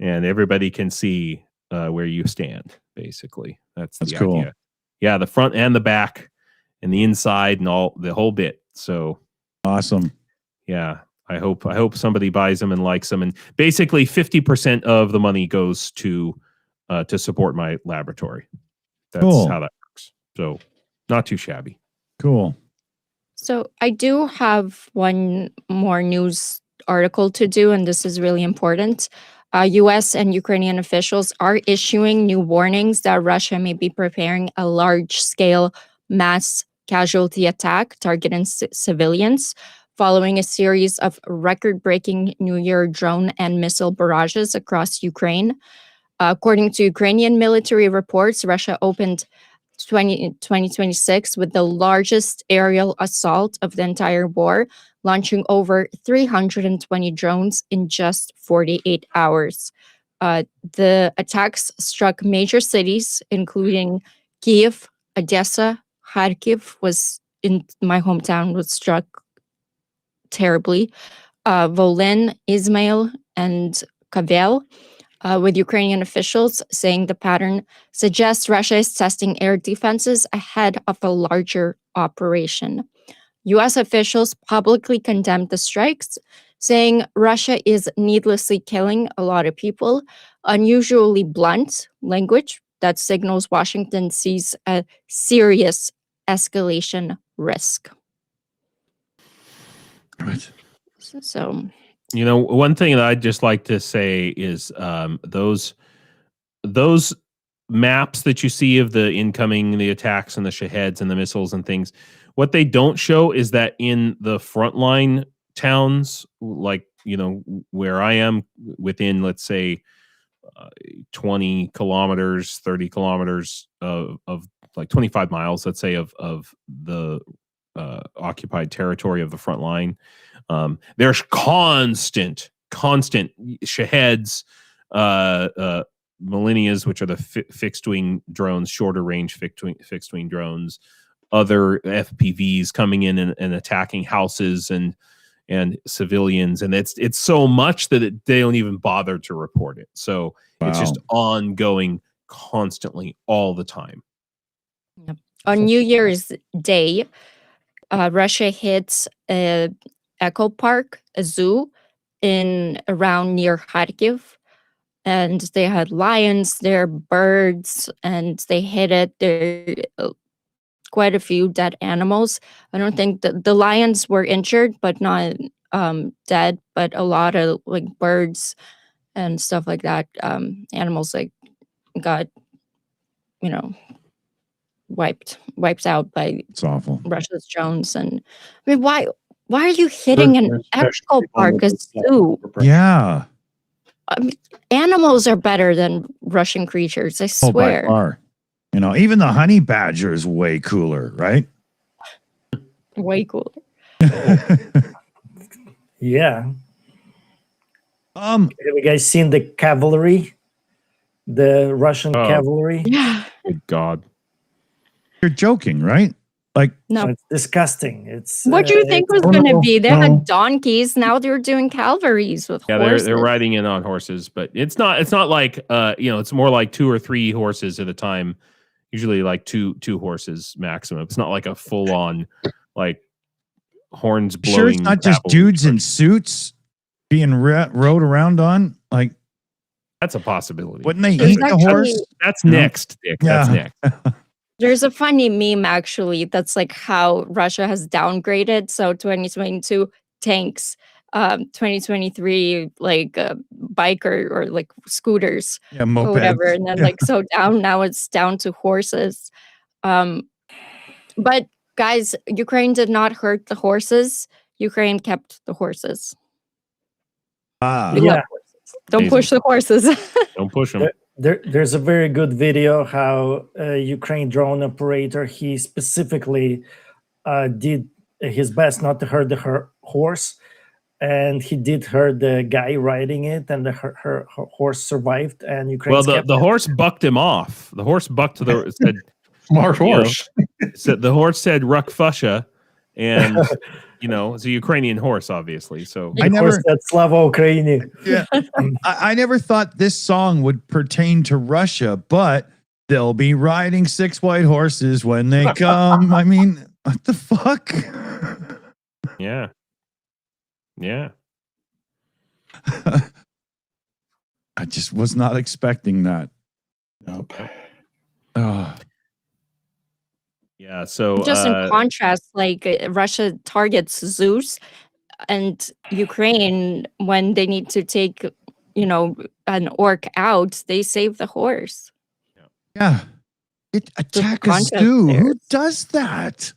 everybody can see where you stand. Basically, that's the cool. idea. Yeah, the front and the back, and the inside and the whole bit. So awesome. Yeah, I hope somebody buys them and likes them. And basically, 50% of the money goes to support my laboratory. That's how that works. So not too shabby. Cool. So I do have one more news article to do, and this is really important. U.S. and Ukrainian officials are issuing new warnings that Russia may be preparing a large-scale mass casualty attack targeting civilians following a series of record-breaking New Year drone and missile barrages across Ukraine. According to Ukrainian military reports, Russia opened 2026 with the largest aerial assault of the entire war, launching over 320 drones in just 48 hours. The attacks struck major cities, including Kyiv, Odessa, Kharkiv was in my hometown, was struck terribly, Volyn, Izmail, and Kavel. With Ukrainian officials saying the pattern suggests Russia is testing air defenses ahead of a larger operation. U.S. officials publicly condemned the strikes, saying Russia is needlessly killing a lot of people, unusually blunt language that signals Washington sees a serious escalation risk. Right. So... one thing that I'd just like to say is those maps that you see of the incoming, the attacks and the shaheads and the missiles and things, what they don't show is that in the frontline towns, like, where I am within, let's say, 20 kilometers, 30 kilometers of like 25 miles, let's say, of the occupied territory of the front line. There's constant shaheads, millennias, which are the fixed wing drones, shorter range fixed wing drones, other FPVs coming in and attacking houses and civilians, and it's so much that they don't even bother to report it. So it's just ongoing, constantly, all the time. Yep. On New Year's Day, Russia hits Echo Park, a zoo around near Kharkiv, and they had lions there, birds, and they hit it. There quite a few dead animals. I don't think the lions were injured, but not dead, but a lot of like birds and stuff like that. Animals like got wiped out by It's awful. Russia's drones. And I mean, why are you hitting an echo park, a zoo? Yeah. I mean, animals are better than Russian creatures, I swear. By far. Even the honey badger is way cooler, right? Way cooler. Yeah. Have you guys seen the cavalry? The Russian cavalry? Yeah. Good God. You're joking, right? Like, No. It's disgusting. It's What do you think was going to be? They had donkeys. Now they're doing cavalries with horses. They're riding in on horses, but it's not like it's more like 2 or 3 horses at a time. Usually like two horses maximum. It's not like a full on like horns blowing. Sure, it's not just dudes in suits being rode around on. Like, that's a possibility. Wouldn't they eat the horse? That's next, Dick. Yeah. That's next. There's a funny meme actually that's like how Russia has downgraded. So 2022 tanks, 2023 like biker or like scooters Yeah, or mopeds. whatever, and then Yeah. like so now it's down to horses. But guys, Ukraine did not hurt the horses. Ukraine kept the horses. Ah, They Yeah. love horses. Don't Amazing. push the horses. Don't push them. There's a very good video how a Ukraine drone operator, he specifically did his best not to hurt the horse, and he did hurt the guy riding it, and her horse survived, and Ukraine Well, the horse bucked him off. The horse bucked the said Smart horse. said the horse said "Ruck Fusha," and it's a Ukrainian horse, obviously. So I never- said Slava Ukraini. yeah. I never thought this song would pertain to Russia, but they'll be riding 6 white horses when they come. I mean, what the fuck? yeah. I just was not expecting that. Nope. Oh, Yeah. So Just in contrast, like Russia targets Zeus, and Ukraine, when they need to take, an orc out, they save the horse. yeah. It attack a concept zoo. there. Who does that?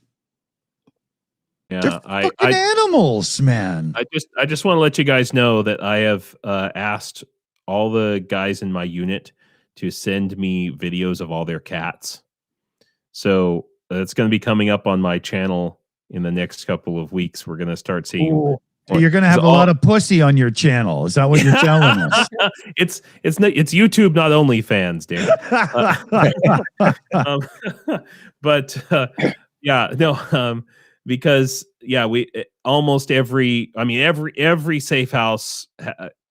yeah, They're I fucking animals, man. I just want to let you guys know that I have asked all the guys in my unit to send me videos of all their cats. So it's going to be coming up on my channel in the next couple of weeks. We're going to start seeing. Ooh. So you're gonna have a lot of pussy on your channel. Is that what you're telling us? it's YouTube, not OnlyFans, Dan. Because we almost every safe house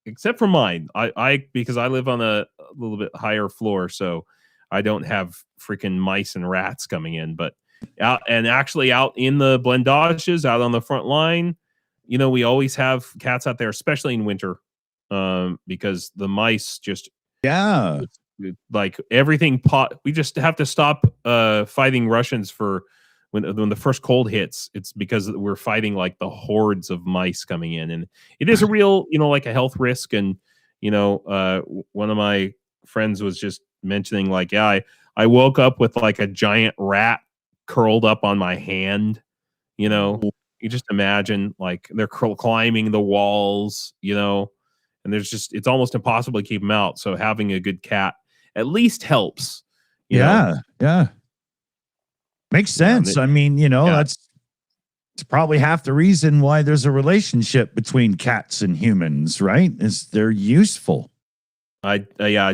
except for mine. I because I live on a little bit higher floor, so I don't have freaking mice and rats coming in. But out in the blindages, out on the front line, we always have cats out there, especially in winter, because the mice just like everything we just have to stop fighting Russians for when the first cold hits. It's because we're fighting like the hordes of mice coming in, and it is a real like a health risk. And one of my friends was just mentioning like, I woke up with like a giant rat curled up on my hand. You just imagine like they're climbing the walls, and it's almost impossible to keep them out. So having a good cat at least helps. Yeah. Makes sense. I mean, that's probably half the reason why there's a relationship between cats and humans, right? Is they're useful. I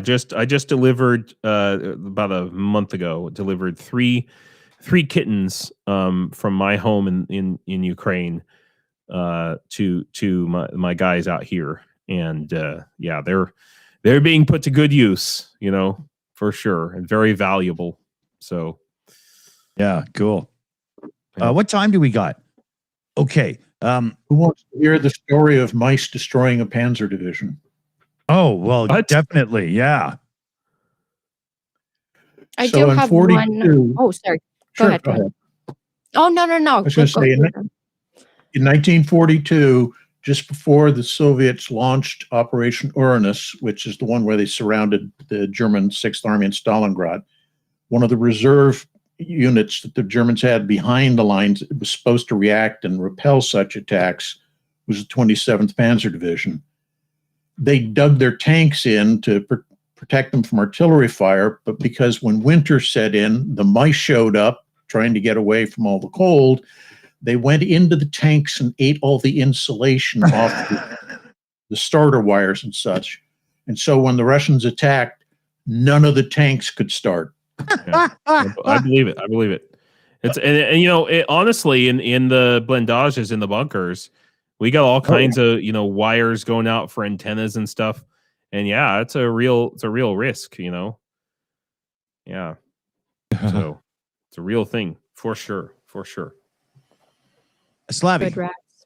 just delivered about a month ago. Delivered three kittens from my home in Ukraine to my guys out here, and they're being put to good use, for sure, and very valuable. So yeah, cool. What time do we got? Okay. Who wants to hear the story of mice destroying a panzer division? Oh, well, definitely. Yeah. I So do in have 42 one. Oh, sorry. Go Sure, ahead. go ahead. Oh, no. I was going to say, in 1942, just before the Soviets launched Operation Uranus, which is the one where they surrounded the German 6th Army in Stalingrad, one of the reserve units that the Germans had behind the lines that was supposed to react and repel such attacks was the 27th Panzer Division. They dug their tanks in to protect them from artillery fire, but because when winter set in, the mice showed up trying to get away from all the cold, they went into the tanks and ate all the insulation off the starter wires and such. And so when the Russians attacked, none of the tanks could start. Yeah. I believe it. It's and honestly, in the blindages, in the bunkers, we got all kinds of wires going out for antennas and stuff. And yeah, it's a real risk, Yeah. So it's a real thing for sure. Slavi. Good rats.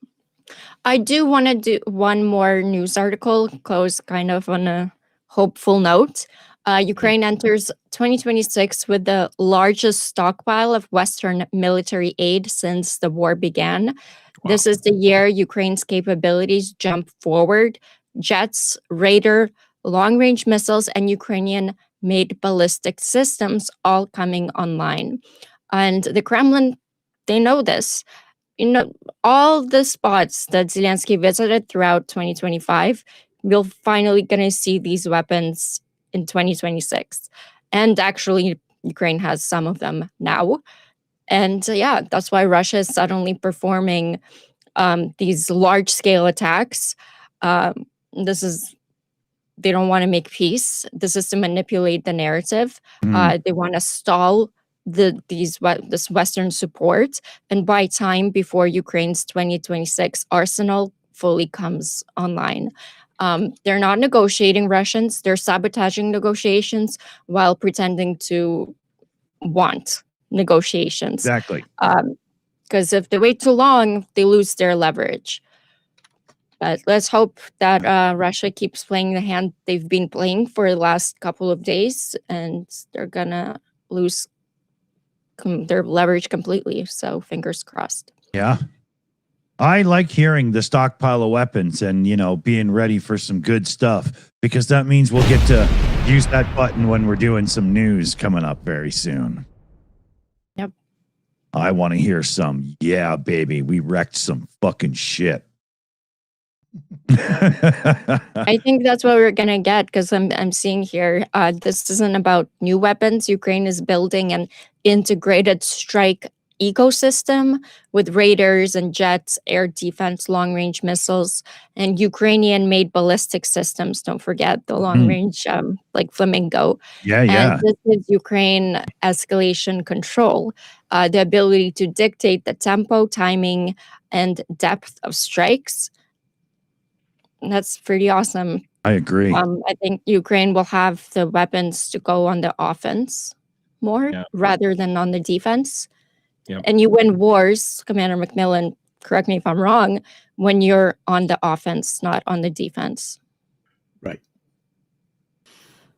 I do want to do one more news article, close kind of on a hopeful note. Ukraine enters 2026 with the largest stockpile of Western military aid since the war began. This is the year Ukraine's capabilities jump forward. Jets, radar, long-range missiles, and Ukrainian-made ballistic systems all coming online. And the Kremlin, they know this. You know, all the spots that Zelensky visited throughout 2025, we're finally going to see these weapons in 2026. And actually, Ukraine has some of them now. And yeah, that's why Russia is suddenly performing these large-scale attacks. This is, they don't want to make peace. This is to manipulate the narrative. They want to stall this Western support and buy time before Ukraine's 2026 arsenal fully comes online. They're not negotiating Russians. They're sabotaging negotiations while pretending to want negotiations. Exactly. Because if they wait too long, they lose their leverage. But let's hope that Russia keeps playing the hand they've been playing for the last couple of days, and they're gonna lose their leverage completely. So fingers crossed. Yeah. I like hearing the stockpile of weapons and, you know, being ready for some good stuff, because that means we'll get to use that button when we're doing some news coming up very soon. Yep. I want to hear some, yeah, baby, we wrecked some fucking shit. I think that's what we're gonna get, because I'm seeing here this isn't about new weapons. Ukraine is building an integrated strike ecosystem with radars and jets, air defense, long-range missiles, and Ukrainian-made ballistic systems. Don't forget the long-range, like Flamingo. Yeah. And this is Ukraine escalation control, the ability to dictate the tempo, timing, and depth of strikes. That's pretty awesome. I agree. I think Ukraine will have the weapons to go on the offense more rather than on the defense. Yep. And you win wars, Commander Macmillan, correct me if I'm wrong, when you're on the offense, not on the defense. Right.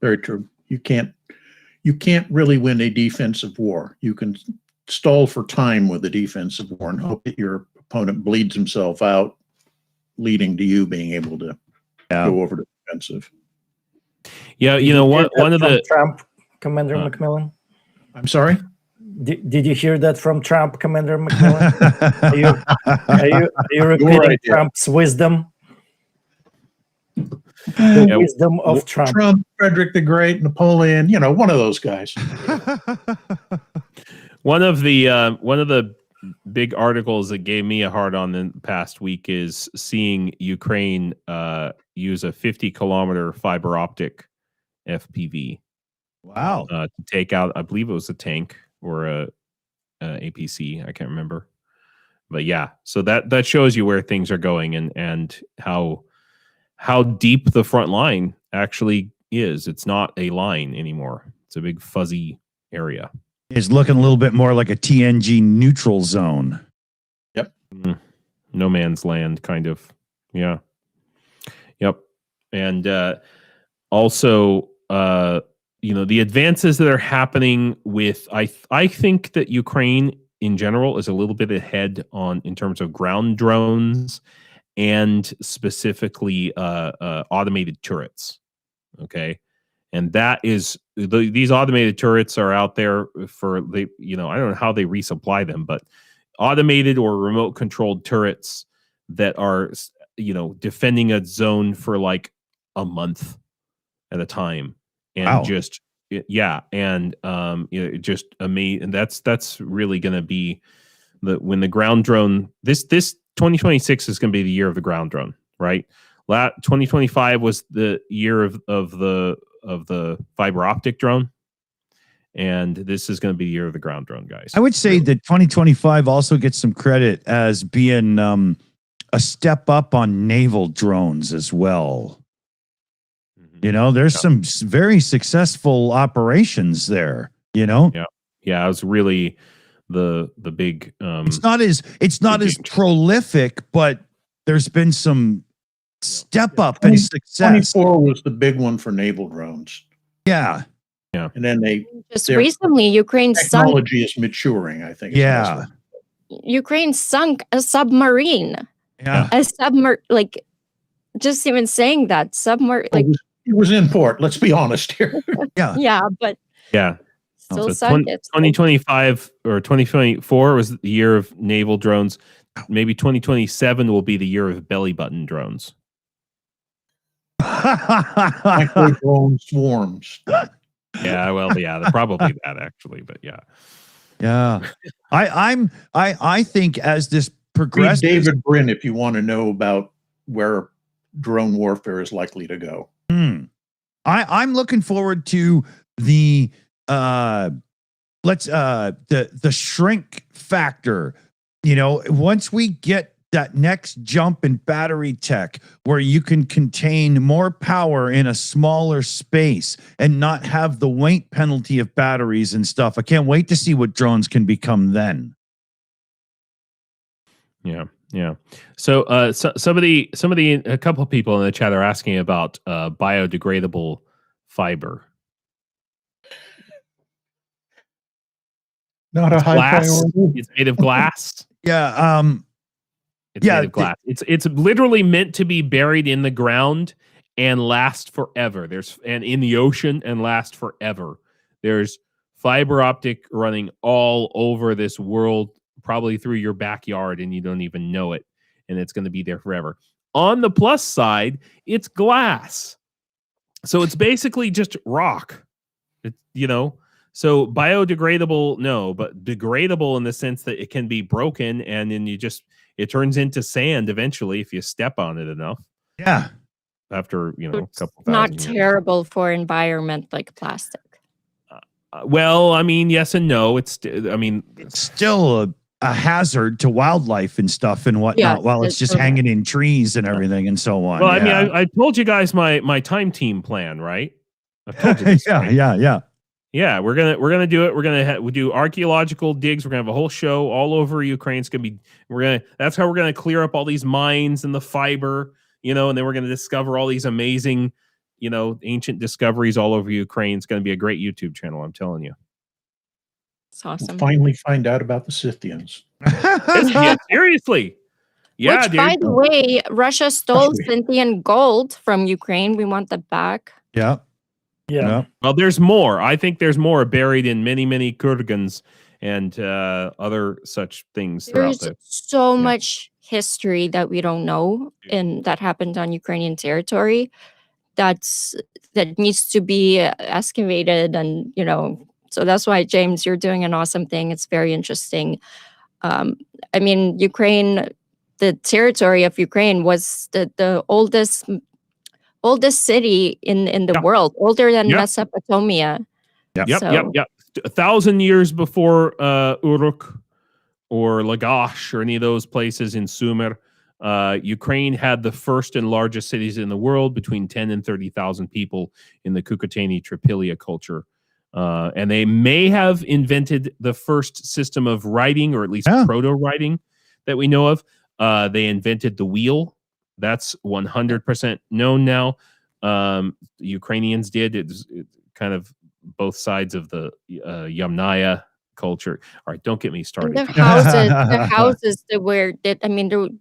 Very true. You can't really win a defensive war. You can stall for time with a defensive war and hope that your opponent bleeds himself out, leading to you being able to go over to defensive. Yeah, you know, one of the Trump, Commander Macmillan. I'm sorry? Did you hear that from Trump, Commander Macmillan? Are you repeating Trump's wisdom? The wisdom of Trump. Trump, Frederick the Great, Napoleon, you know, one of those guys. One of the big articles that gave me a hard on the past week is seeing Ukraine use a 50-kilometer fiber optic FPV. Wow. To take out, I believe it was a tank or a APC. I can't remember. But yeah, so that shows you where things are going and how deep the front line actually is. It's not a line anymore. It's a big fuzzy area. It's looking a little bit more like a TNG neutral zone. Yep. No man's land, kind of. Yeah. Yep. And also, you know, the advances that are happening with, I think that Ukraine in general is a little bit ahead in terms of ground drones and specifically automated turrets. Okay. And that is, these automated turrets are out there for, I don't know how they resupply them, but automated or remote controlled turrets that are, defending a zone for like a month at a time. And just, just amazing. And that's really going to be when the ground drone, this 2026 is going to be the year of the ground drone, right? 2025 was the year of the fiber optic drone, and this is going to be the year of the ground drone, guys. I would say that 2025 also gets some credit as being a step up on naval drones as well. You know, there's some very successful operations there, you know? Yeah, it was really the big it's not as prolific, but there's been some step up in success. 24 was the big one for naval drones. Yeah. And then Just their recently, technology is maturing, I think. is the best Yeah. way. Ukraine sunk a submarine. Yeah. Like just even saying that like It was in port. Let's be honest here. Yeah. yeah, but Yeah. still So sunk it. 2025 or 2024 was the year of naval drones. Maybe 2027 will be the year of belly button drones. Micro drone swarms. Yeah, well, they're probably that actually, but yeah. Yeah. I think as this Read progresses, David Brin if you want to know about where drone warfare is likely to go. I'm looking forward to the the shrink factor. You know, once we get that next jump in battery tech where you can contain more power in a smaller space and not have the weight penalty of batteries and stuff. I can't wait to see what drones can become then. Yeah. So, a couple of people in the chat are asking about biodegradable fiber. Not a high Glass. priority. It's made of glass. Yeah. It's made of glass. It's literally meant to be buried in the ground and last forever. And in the ocean and last forever. There's fiber optic running all over this world, probably through your backyard, and you don't even know it. And it's going to be there forever. On the plus side, it's glass. So it's basically just rock. So biodegradable, no, but degradable in the sense that it can be broken and then it turns into sand eventually if you step on it enough. Yeah. After, a couple thousand Not years. terrible for environment like plastic. Well, I mean, yes and no. It's still a hazard to wildlife and stuff and whatnot while it's just hanging in trees and everything and so on. Well, I mean, I told you guys my time team plan, right? I've told you this, right? Yeah. We're gonna do it. We're gonna do archaeological digs. We're gonna have a whole show all over Ukraine. It's gonna be that's how we're gonna clear up all these mines and the fiber, and then we're gonna discover all these amazing, ancient discoveries all over Ukraine. It's gonna be a great YouTube channel. I'm telling you. It's awesome. We'll finally find out about the Scythians. Yeah, seriously. Yeah, Which, dude. by the way, Russia stole Scythian gold from Ukraine. We want that back. Yeah. Well, there's more. I think there's more buried in many, many kurgans and other such things throughout There's so much history that we don't know and that happened on Ukrainian territory that needs to be excavated, and so that's why, James, you're doing an awesome thing. It's very interesting. I mean, Ukraine, the territory of Ukraine was the oldest city in the world, older than Mesopotamia. Yep. 1,000 years before Uruk or Lagash or any of those places in Sumer. Ukraine had the first and largest cities in the world, between 10 and 30,000 people in the Kukutani Tripilia culture. And they may have invented the first system of writing, or at least proto-writing that we know of. They invented the wheel. That's 100% known now. Ukrainians did. It's kind of both sides of the Yamnaya culture. All right, don't get me started. The houses the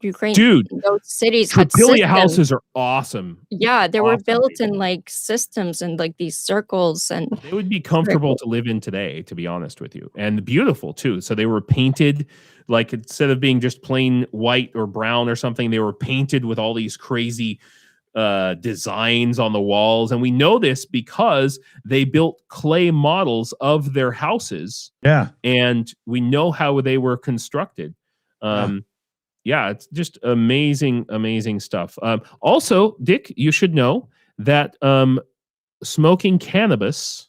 Ukraine, those cities had Tripilia houses are awesome. Yeah, they were built in like systems and like these circles, and they would be comfortable to live in today, to be honest with you, and beautiful too. So they were painted, like, instead of being just plain white or brown or something, they were painted with all these crazy designs on the walls. And we know this because they built clay models of their houses. Yeah. And we know how they were constructed. It's just amazing stuff. Also, Dick, you should know that smoking cannabis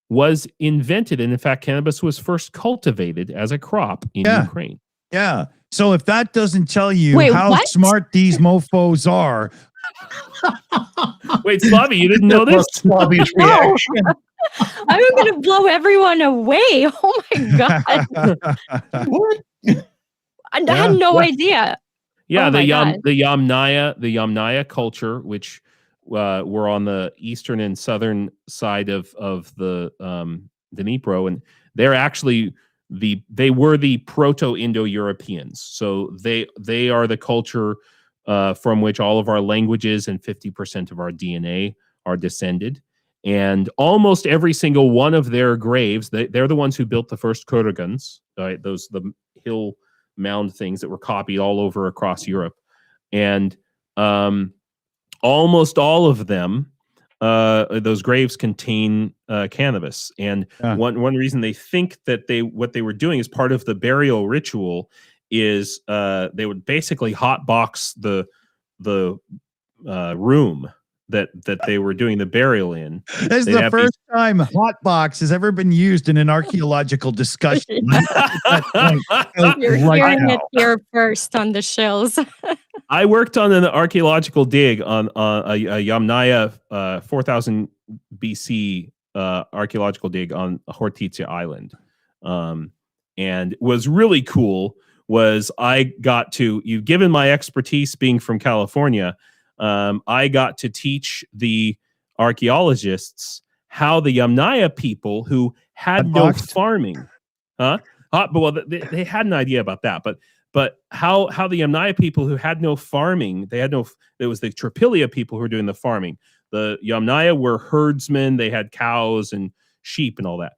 was invented, and in fact, cannabis was first cultivated as a crop in Ukraine. Yeah. So if that doesn't tell you how smart these mofos are. Wait, Slavi, you didn't know this? Slavi's reaction. I'm going to blow everyone away. Oh my God. What? I had no idea. Yeah, the Yamnaya culture, which were on the eastern and southern side of the Dnipro, and they're actually they were the Proto-Indo-Europeans. So they are the culture from which all of our languages and 50% of our DNA are descended. And almost every single one of their graves, they're the ones who built the first kurgans, the hill mound things that were copied all over across Europe. And almost all of them, those graves contain cannabis. And one reason they think that what they were doing as part of the burial ritual is they would basically hotbox the room that they were doing the burial in. This is the first time hotbox has ever been used in an archaeological discussion. You're hearing it here first on the Shills. I worked on an archaeological dig on a Yamnaya 4000 BC archaeological dig on Hortitsia Island. And was really cool was I got to, given my expertise being from California, I got to teach the archaeologists how the Yamnaya people who had no farming, they had an idea about that, but how the Yamnaya people who had no farming, it was the Tripilia people who were doing the farming. The Yamnaya were herdsmen, they had cows and sheep and all that.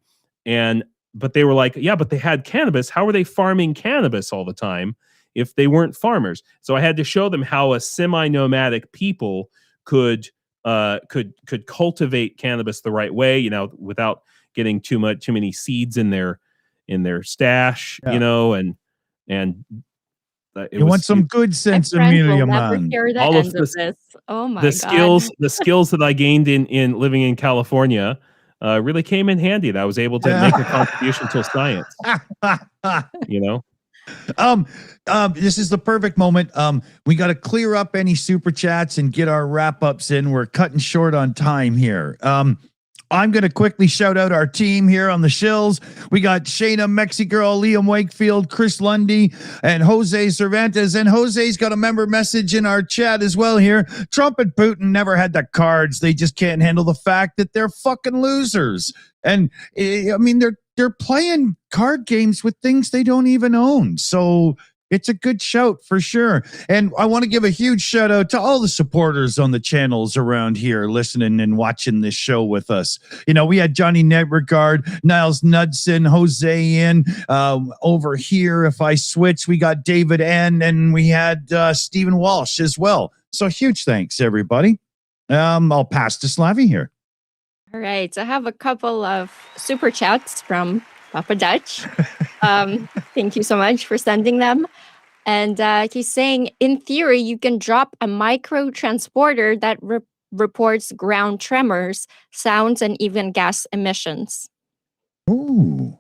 But they were like, yeah, but they had cannabis. How were they farming cannabis all the time if they weren't farmers? So I had to show them how a semi-nomadic people could cultivate cannabis the right way, without getting too many seeds in their stash, and you want some good sense of media, man. All of this. Oh my God. The skills that I gained in living in California really came in handy. That I was able to make a contribution to science. This is the perfect moment. We got to clear up any super chats and get our wrap ups in. We're cutting short on time here. I'm going to quickly shout out our team here on the Shills. We got Shayna Mexigirl, Liam Wakefield, Chris Lundy, and Jose Cervantes. And Jose's got a member message in our chat as well here. Trump and Putin never had the cards. They just can't handle the fact that they're fucking losers. And I mean, they're playing card games with things they don't even own. So it's a good shout for sure. And I want to give a huge shout out to all the supporters on the channels around here listening and watching this show with us. We had Johnny Netregard, Niles Knudsen, Jose in over here. If I switch, we got David N, and we had Stephen Walsh as well. So huge thanks, everybody. I'll pass to Slavi here. All right. I have a couple of super chats from Papa Dutch. Thank you so much for sending them. And he's saying, in theory, you can drop a micro transporter that reports ground tremors, sounds, and even gas emissions. Ooh.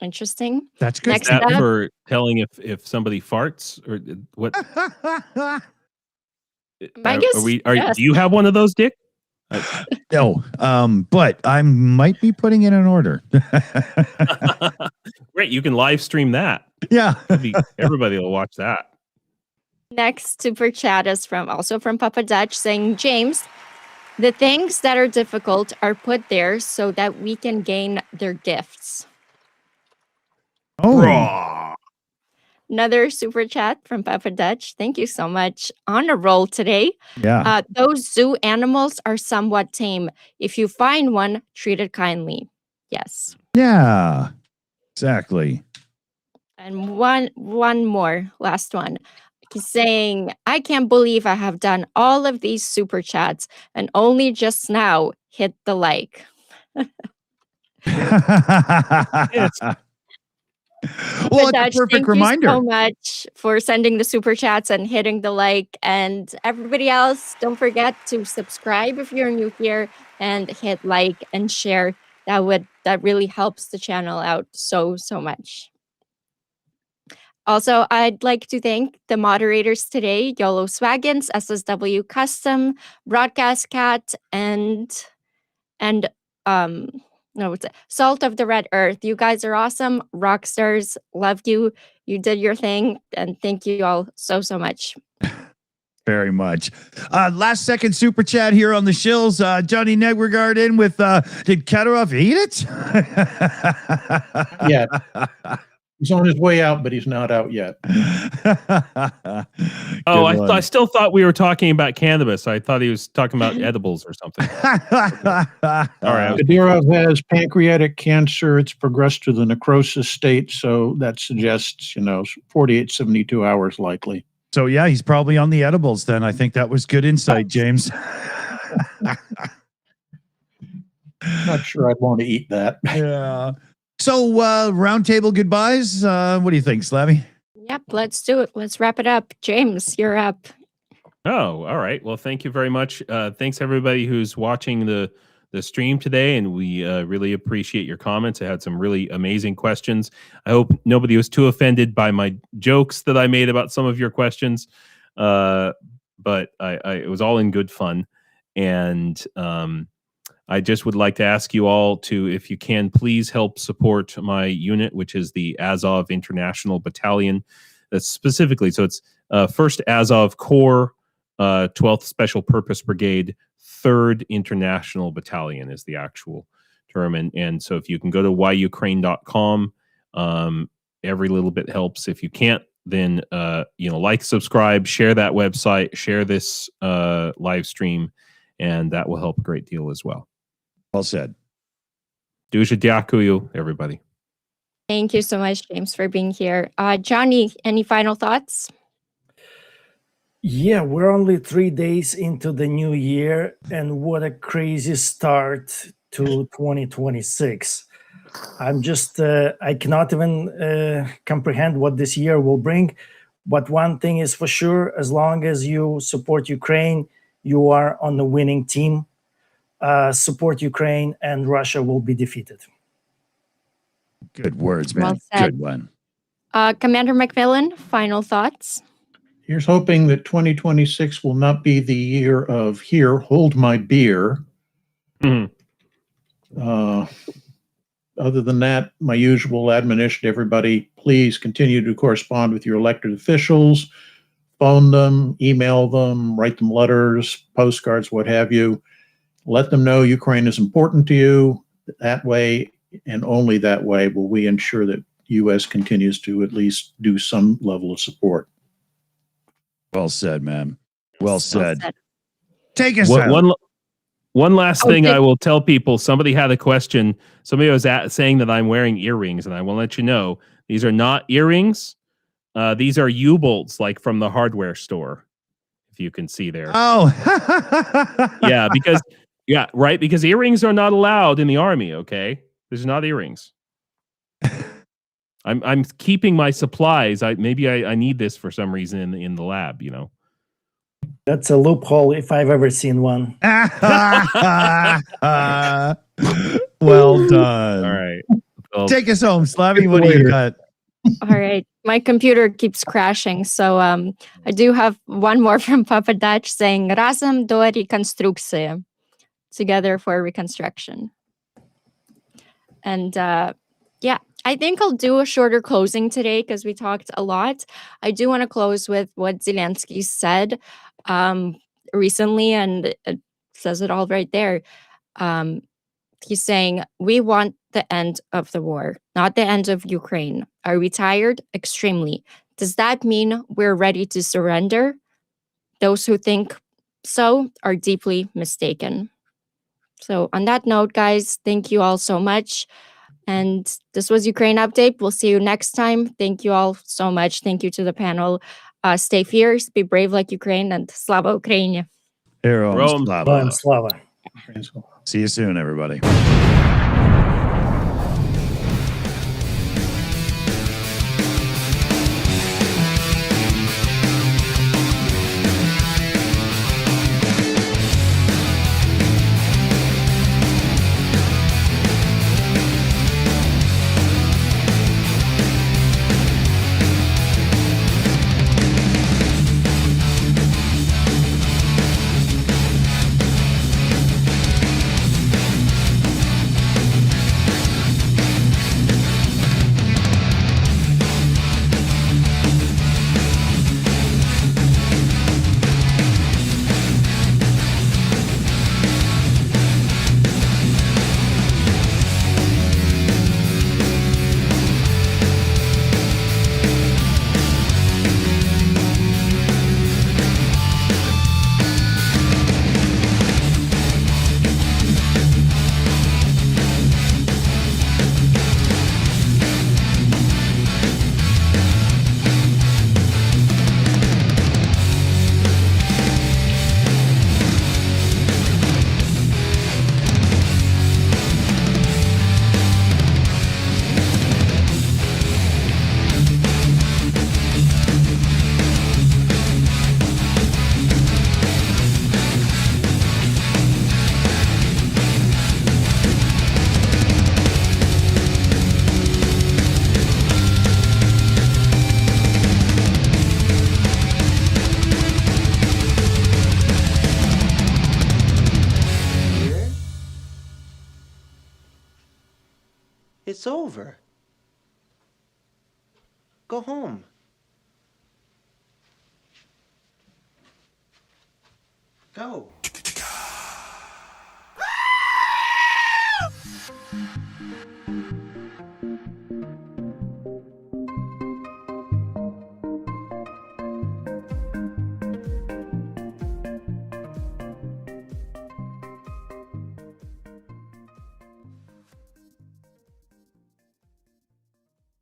Interesting. That's good. Next up, for telling if somebody farts or what? I guess. Do you have one of those, Dick? No, but I might be putting in an order. Great, you can live stream that. Yeah, everybody will watch that. Next super chat is from Papa Dutch saying, James, the things that are difficult are put there so that we can gain their gifts. Oh. Raw. Another super chat from Papa Dutch. Thank you so much. On a roll today. Yeah. Those zoo animals are somewhat tame. If you find one, treat it kindly. Yes. Yeah, exactly. And one more, last one. He's saying, I can't believe I have done all of these super chats and only just now hit the like. Yes. Well, it's a perfect reminder. Thank you so much for sending the super chats and hitting the like. And everybody else, don't forget to subscribe if you're new here and hit like and share. That really helps the channel out so much. Also, I'd like to thank the moderators today, YOLO Swaggins, SSW Custom, Broadcast Cat, and Salt of the Red Earth. You guys are awesome. Rock stars. Love you. You did your thing. And thank you all so much. very much. Last second super chat here on the Shills. Johnny Negregard in with, did Kadyrov eat it? Yeah. He's on his way out, but he's not out yet. I still thought we were talking about cannabis. I thought he was talking about edibles or something. All right. Kadyrov has pancreatic cancer. It's progressed to the necrosis state, so that suggests, 48, 72 hours likely. So yeah, he's probably on the edibles then. I think that was good insight, James. Not sure I'd want to eat that. Yeah. So roundtable goodbyes. What do you think, Slavy? Yep, let's do it. Let's wrap it up. James, you're up. Oh, all right. Well, thank you very much. Thanks everybody who's watching the stream today, and we really appreciate your comments. I had some really amazing questions. I hope nobody was too offended by my jokes that I made about some of your questions, but it was all in good fun. And I just would like to ask you all to, if you can, please help support my unit, which is the Azov International Battalion. That's specifically, so it's 1st Azov Corps, 12th Special Purpose Brigade, 3rd International Battalion is the actual term. And so if you can go to whyukraine.com, every little bit helps. If you can't, then like, subscribe, share that website, share this live stream, and that will help a great deal as well. Well said. Дуже дякую, everybody. Thank you so much, James, for being here. Johnny, any final thoughts? Yeah, we're only 3 days into the new year, and what a crazy start to 2026. I'm just, I cannot even comprehend what this year will bring. But one thing is for sure, as long as you support Ukraine, you are on the winning team. Support Ukraine, and Russia will be defeated. Good words, man. Well said. Good one. Commander McMillan, final thoughts? Here's hoping that 2026 will not be the year of here, hold my beer. Mhm. Other than that, my usual admonition to everybody, please continue to correspond with your elected officials, phone them, email them, write them letters, postcards, what have you. Let them know Ukraine is important to you. That way, and only that way, will we ensure that U.S. continues to at least do some level of support. Well said, man. Well said. said. Take us out. One last Oh, thing thank- I will tell people. Somebody had a question. Somebody was saying that I'm wearing earrings, and I will let you know, these are not earrings. These are U-bolts, like from the hardware store, if you can see there. Oh. Because earrings are not allowed in the army, okay? There's not earrings. I'm keeping my supplies. I need this for some reason in the lab, That's a loophole if I've ever seen one. Well done. All right. Well, Take us home, Slavy. What do you got? All right. My computer keeps crashing. So I do have one more from Papa Dutch saying Razem do rekonstrukcije. Together for reconstruction. And I think I'll do a shorter closing today because we talked a lot. I do want to close with what Zelensky said recently, and it says it all right there. He's saying, we want the end of the war, not the end of Ukraine. Are we tired? Extremely. Does that mean we're ready to surrender? Those who think so are deeply mistaken. So on that note, guys, thank you all so much. And this was Ukraine Update. We'll see you next time. Thank you all so much. Thank you to the panel. Stay fierce, be brave like Ukraine, and Slava Ukraine. Heroes. Rome. Slava. Slava. See you soon, everybody. Go home. Go.